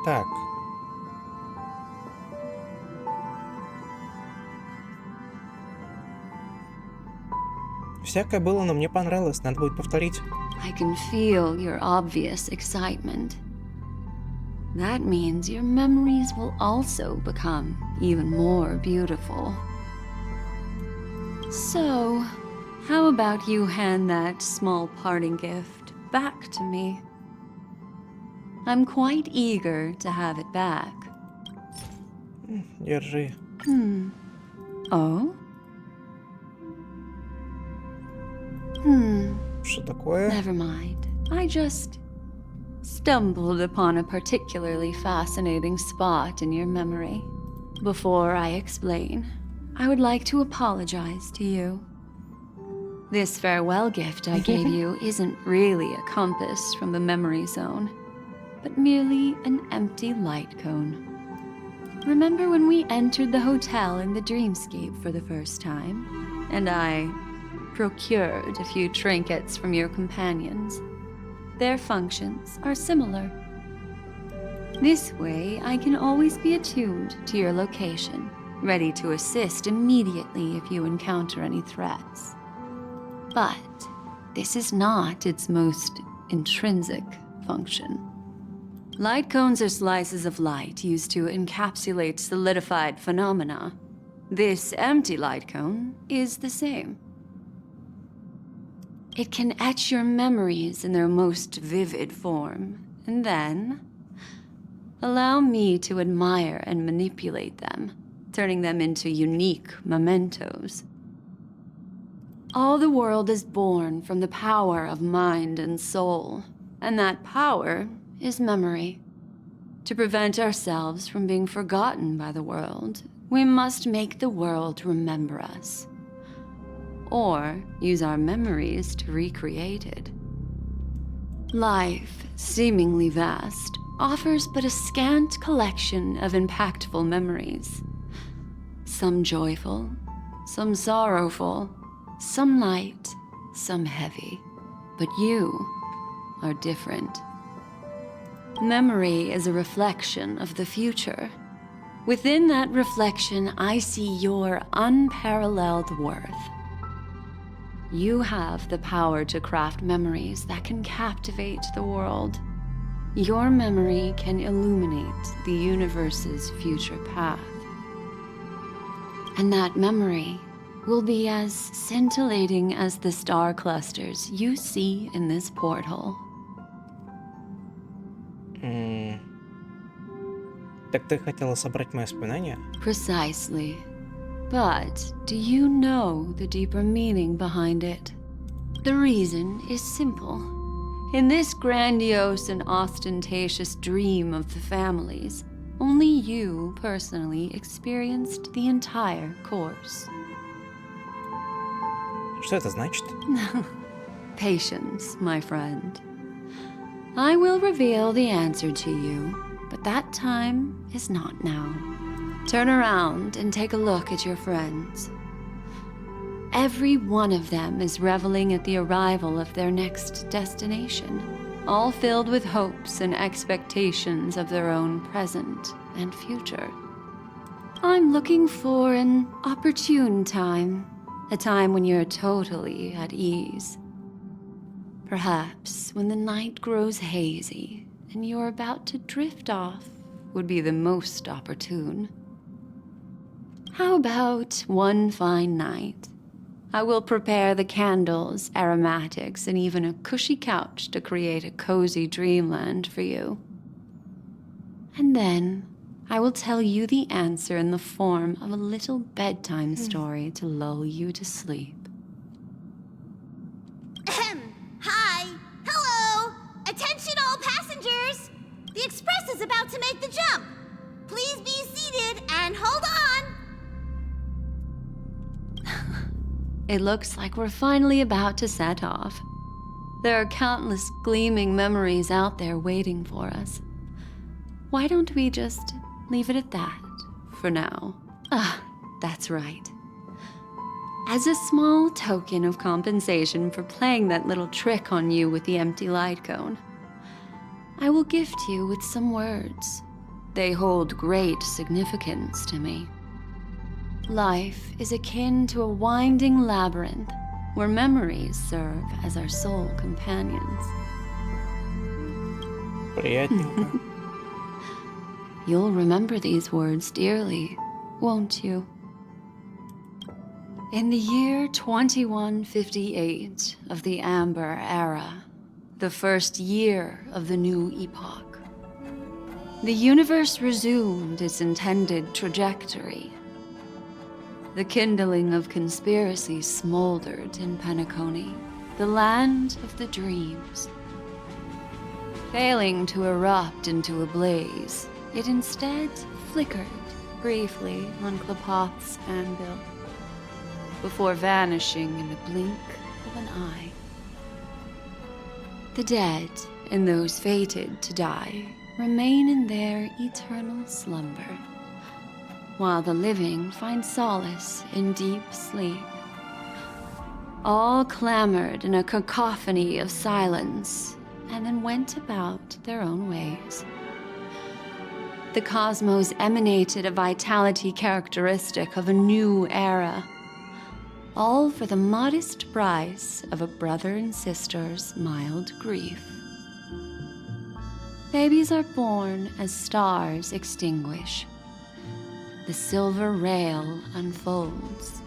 [SPEAKER 6] Так. Всякое было, но мне понравилось. Надо будет повторить.
[SPEAKER 7] I can feel your obvious excitement. That means your memories will also become even more beautiful. So, how about you hand that small parting gift back to me? I'm quite eager to have it back.
[SPEAKER 6] Держи.
[SPEAKER 7] Oh?
[SPEAKER 6] Что такое?
[SPEAKER 7] Never mind. I just stumbled upon a particularly fascinating spot in your memory. Before I explain, I would like to apologize to you. This farewell gift I gave you isn't really a compass from the memory zone, but merely an empty light cone. Remember when we entered the hotel in the dreamscape for the first time, and I procured a few trinkets from your companions? Their functions are similar. This way, I can always be attuned to your location, ready to assist immediately if you encounter any threats. But this is not its most intrinsic function. Light cones are slices of light used to encapsulate solidified phenomena. This empty light cone is the same. It can etch your memories in their most vivid form, and then allow me to admire and manipulate them, turning them into unique mementos. All the world is born from the power of mind and soul, and that power is memory. To prevent ourselves from being forgotten by the world, we must make the world remember us, or use our memories to recreate it. Life, seemingly vast, offers but a scant collection of impactful memories. Some joyful, some sorrowful, some light, some heavy. But you are different. Memory is a reflection of the future. Within that reflection, I see your unparalleled worth. You have the power to craft memories that can captivate the world. Your memory can illuminate the universe's future path. And that memory will be as scintillating as the star clusters you see in this porthole.
[SPEAKER 6] Так ты хотела собрать мои воспоминания?
[SPEAKER 7] Precisely. But do you know the deeper meaning behind it? The reason is simple. In this grandiose and ostentatious dream of the families, only you personally experienced the entire course.
[SPEAKER 6] Что это значит?
[SPEAKER 7] Patience, my friend. I will reveal the answer to you, but that time is not now. Turn around and take a look at your friends. Every one of them is reveling at the arrival of their next destination, all filled with hopes and expectations of their own present and future. I'm looking for an opportune time, a time when you're totally at ease. Perhaps when the night grows hazy and you're about to drift off would be the most opportune. How about one fine night? I will prepare the candles, aromatics, and even a cushy couch to create a cozy dreamland for you. And then I will tell you the answer in the form of a little bedtime story to lull you to sleep.
[SPEAKER 4] Hi! Hello! Attention all passengers! The express is about to make the jump. Please be seated and hold on.
[SPEAKER 7] It looks like we're finally about to set off. There are countless gleaming memories out there waiting for us. Why don't we just leave it at that for now? Ah, that's right. As a small token of compensation for playing that little trick on you with the empty light cone, I will gift you with some words. They hold great significance to me. Life is akin to a winding labyrinth where memories serve as our sole companions.
[SPEAKER 6] Приятненько.
[SPEAKER 7] You'll remember these words dearly, won't you? In the year 2158 of the Amber Era, the first year of the new epoch, the universe resumed its intended trajectory. The kindling of conspiracy smoldered in Penacony, the land of the dreams. Failing to erupt into a blaze, it instead flickered briefly on Klapoth's anvil, before vanishing in the blink of an eye. The dead and those fated to die remain in their eternal slumber, while the living find solace in deep sleep. All clamored in a cacophony of silence, and then went about their own ways. The cosmos emanated a vitality characteristic of a new era, all for the modest price of a brother and sister's mild grief. Babies are born as stars extinguish. The silver rail unfolds.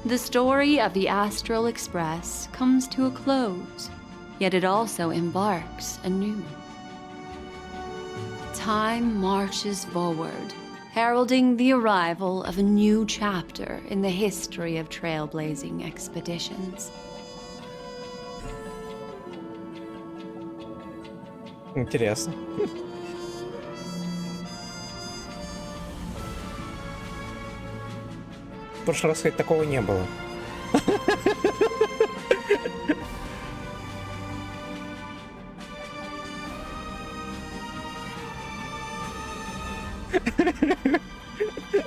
[SPEAKER 7] The story of the Astral Express comes to a close, yet it also embarks anew. Time marches forward, heralding the arrival of a new chapter in the history of trailblazing expeditions.
[SPEAKER 6] Интересно. В прошлый раз, хоть такого не было.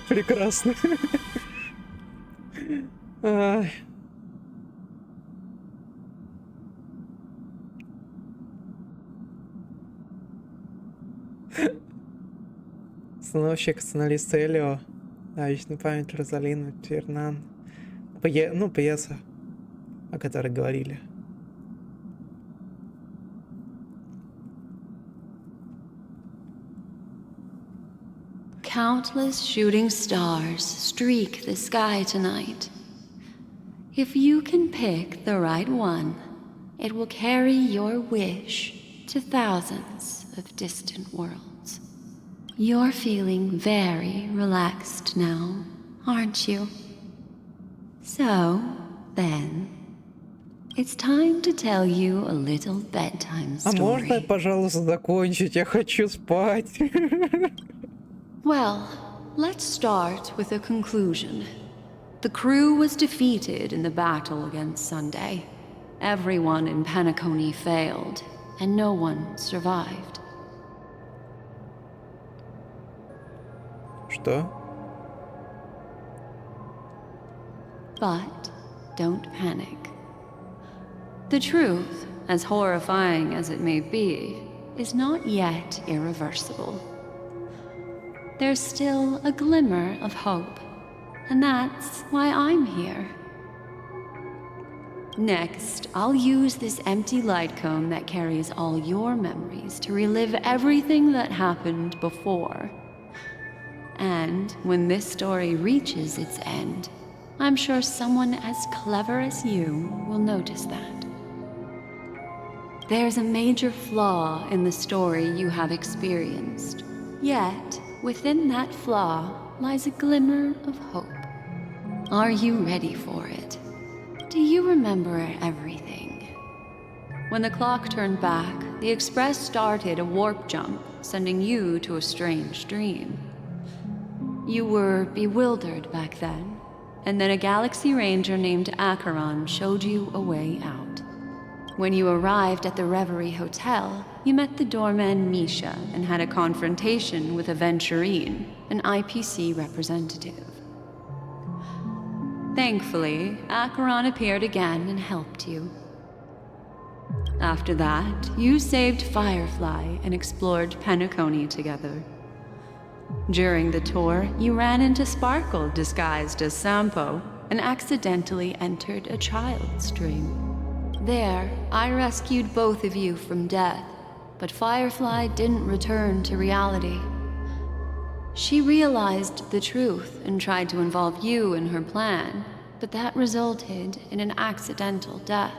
[SPEAKER 6] Прекрасно. Становщик, сценарист Элио. Да, вечная память Розалина Тернан. Ну, пьеса, о которой говорили.
[SPEAKER 7] Countless shooting stars streak the sky tonight. If you can pick the right one, it will carry your wish to thousands of distant worlds. You're feeling very relaxed now, aren't you? So, then, it's time to tell you a little bedtime story.
[SPEAKER 6] А можно, пожалуйста, закончить? Я хочу спать.
[SPEAKER 7] Well, let's start with a conclusion. The crew was defeated in the battle against Sunday. Everyone in Penacony failed, and no one survived.
[SPEAKER 6] Что?
[SPEAKER 7] But don't panic. The truth, as horrifying as it may be, is not yet irreversible. There's still a glimmer of hope, and that's why I'm here. Next, I'll use this empty light cone that carries all your memories to relive everything that happened before. And when this story reaches its end, I'm sure someone as clever as you will notice that. There's a major flaw in the story you have experienced, yet within that flaw lies a glimmer of hope. Are you ready for it? Do you remember everything? When the clock turned back, the Express started a warp jump, sending you to a strange dream. You were bewildered back then, and then a galaxy ranger named Acheron showed you a way out. When you arrived at the Reverie Hotel, you met the doorman Misha and had a confrontation with Aventurine, an IPC representative. Thankfully, Acheron appeared again and helped you. After that, you saved Firefly and explored Penacony together. During the tour, you ran into Sparkle disguised as Sampo and accidentally entered a child's dream. There, I rescued both of you from death, but Firefly didn't return to reality. She realized the truth and tried to involve you in her plan, but that resulted in an accidental death.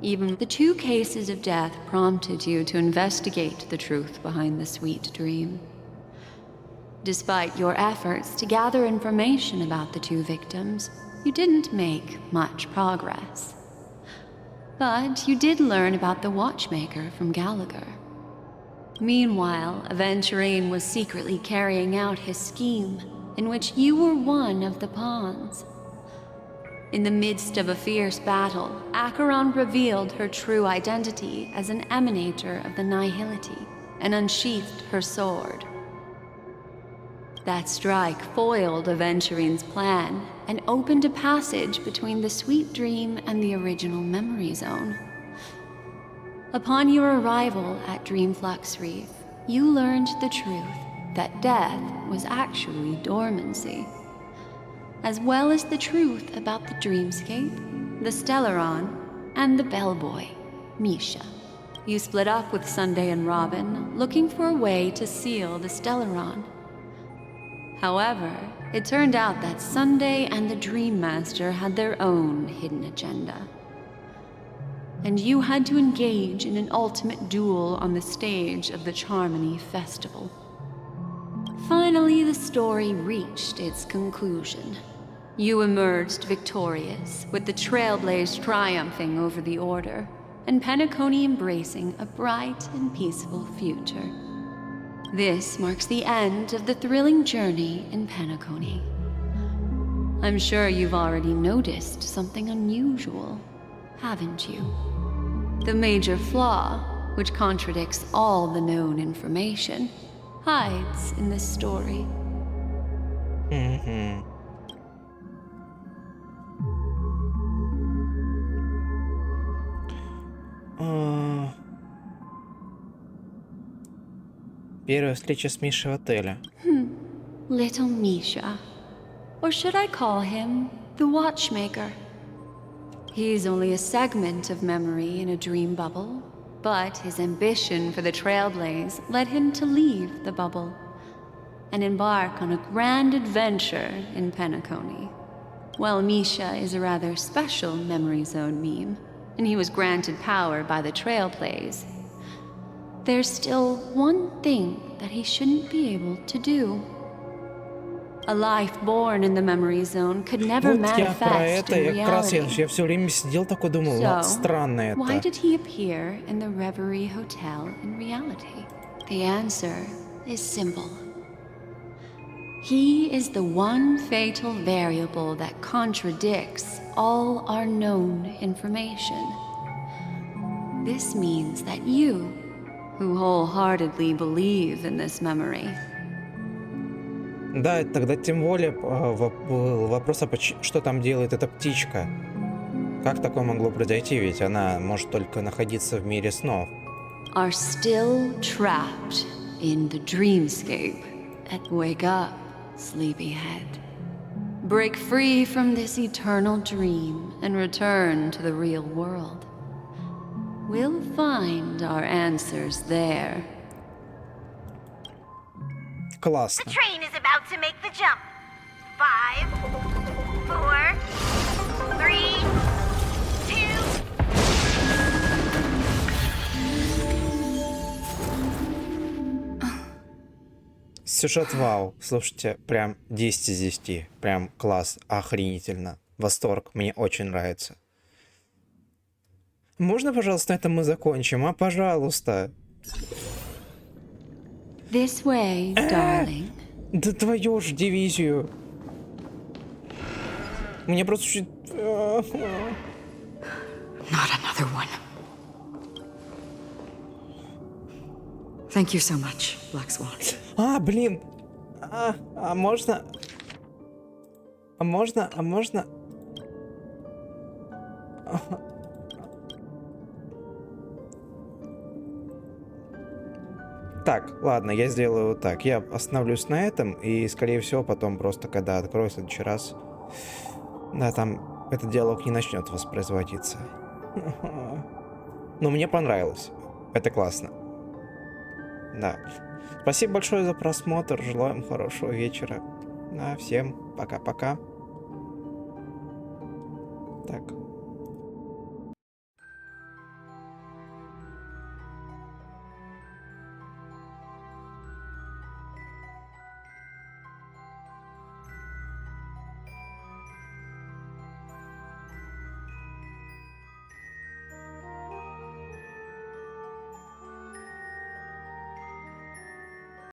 [SPEAKER 7] Even the 2 cases of death prompted you to investigate the truth behind the sweet dream. Despite your efforts to gather information about the 2 victims, you didn't make much progress. But you did learn about the watchmaker from Gallagher. Meanwhile, Aventurine was secretly carrying out his scheme, in which you were one of the pawns. In the midst of a fierce battle, Acheron revealed her true identity as an emanator of the Nihility and unsheathed her sword. That strike foiled Aventurine's plan and opened a passage between the sweet dream and the original memory zone. Upon your arrival at Dreamflux Reef, you learned the truth that death was actually dormancy, as well as the truth about the dreamscape, the Stellaron, and the bellboy, Misha. You split up with Sunday and Robin, looking for a way to seal the Stellaron. However, it turned out that Sunday and the Dream Master had their own hidden agenda. And you had to engage in an ultimate duel on the stage of the Charmony Festival. Finally, the story reached its conclusion. You emerged victorious, with the Trailblaze triumphing over the Order, and Penacony embracing a bright and peaceful future. This marks the end of the thrilling journey in Penacony. I'm sure you've already noticed something unusual, haven't you? The major flaw, which contradicts all the known information, hides in this story.
[SPEAKER 6] Первая встреча с Мишей в отеле.
[SPEAKER 7] Little Misha. Or should I call him the Watchmaker? He's only a segment of memory in a dream bubble, but his ambition for the Trailblaze led him to leave the bubble and embark on a grand adventure in Penacony. Well, Misha is a rather special memory zone meme, and he was granted power by the Trailblaze. There's still one thing that he shouldn't be able to do. A life born in the memory zone could never manifest in reality.
[SPEAKER 6] Я все время сидел такой, думал, странно это.
[SPEAKER 7] Why did he appear in the Reverie Hotel in reality? The answer is simple. He is the one fatal variable that contradicts all our known information. This means that you, who wholeheartedly believe in this memory.
[SPEAKER 6] Да, тогда тем более был вопрос, что там делает эта птичка. Как такое могло произойти, ведь она может только находиться в мире снов.
[SPEAKER 7] Are still trapped in the dreamscape. Wake up, sleepyhead. Break free from this eternal dream and return to the real world. We'll find our answers there.
[SPEAKER 6] Классно.
[SPEAKER 4] The train is about to make the jump. 5, 4, 3, 2.
[SPEAKER 6] Сюжет вау. Слушайте, прям 10 из 10. Прям класс. Охренительно. Восторг. Мне очень нравится. Можно, пожалуйста, на этом мы закончим, а? Пожалуйста.
[SPEAKER 7] This way, darling.
[SPEAKER 6] Да твою ж дивизию. Мне просто чуть...
[SPEAKER 5] Not another one. Thank you so much, Black Swan.
[SPEAKER 6] Блин. А можно... А можно... Так, ладно, я сделаю так. Я остановлюсь на этом, и, скорее всего, потом просто, когда открою в следующий раз, да, там этот диалог не начнет воспроизводиться. Но мне понравилось. Это классно. Да. Спасибо большое за просмотр. Желаем хорошего вечера. Да, всем пока-пока. Так.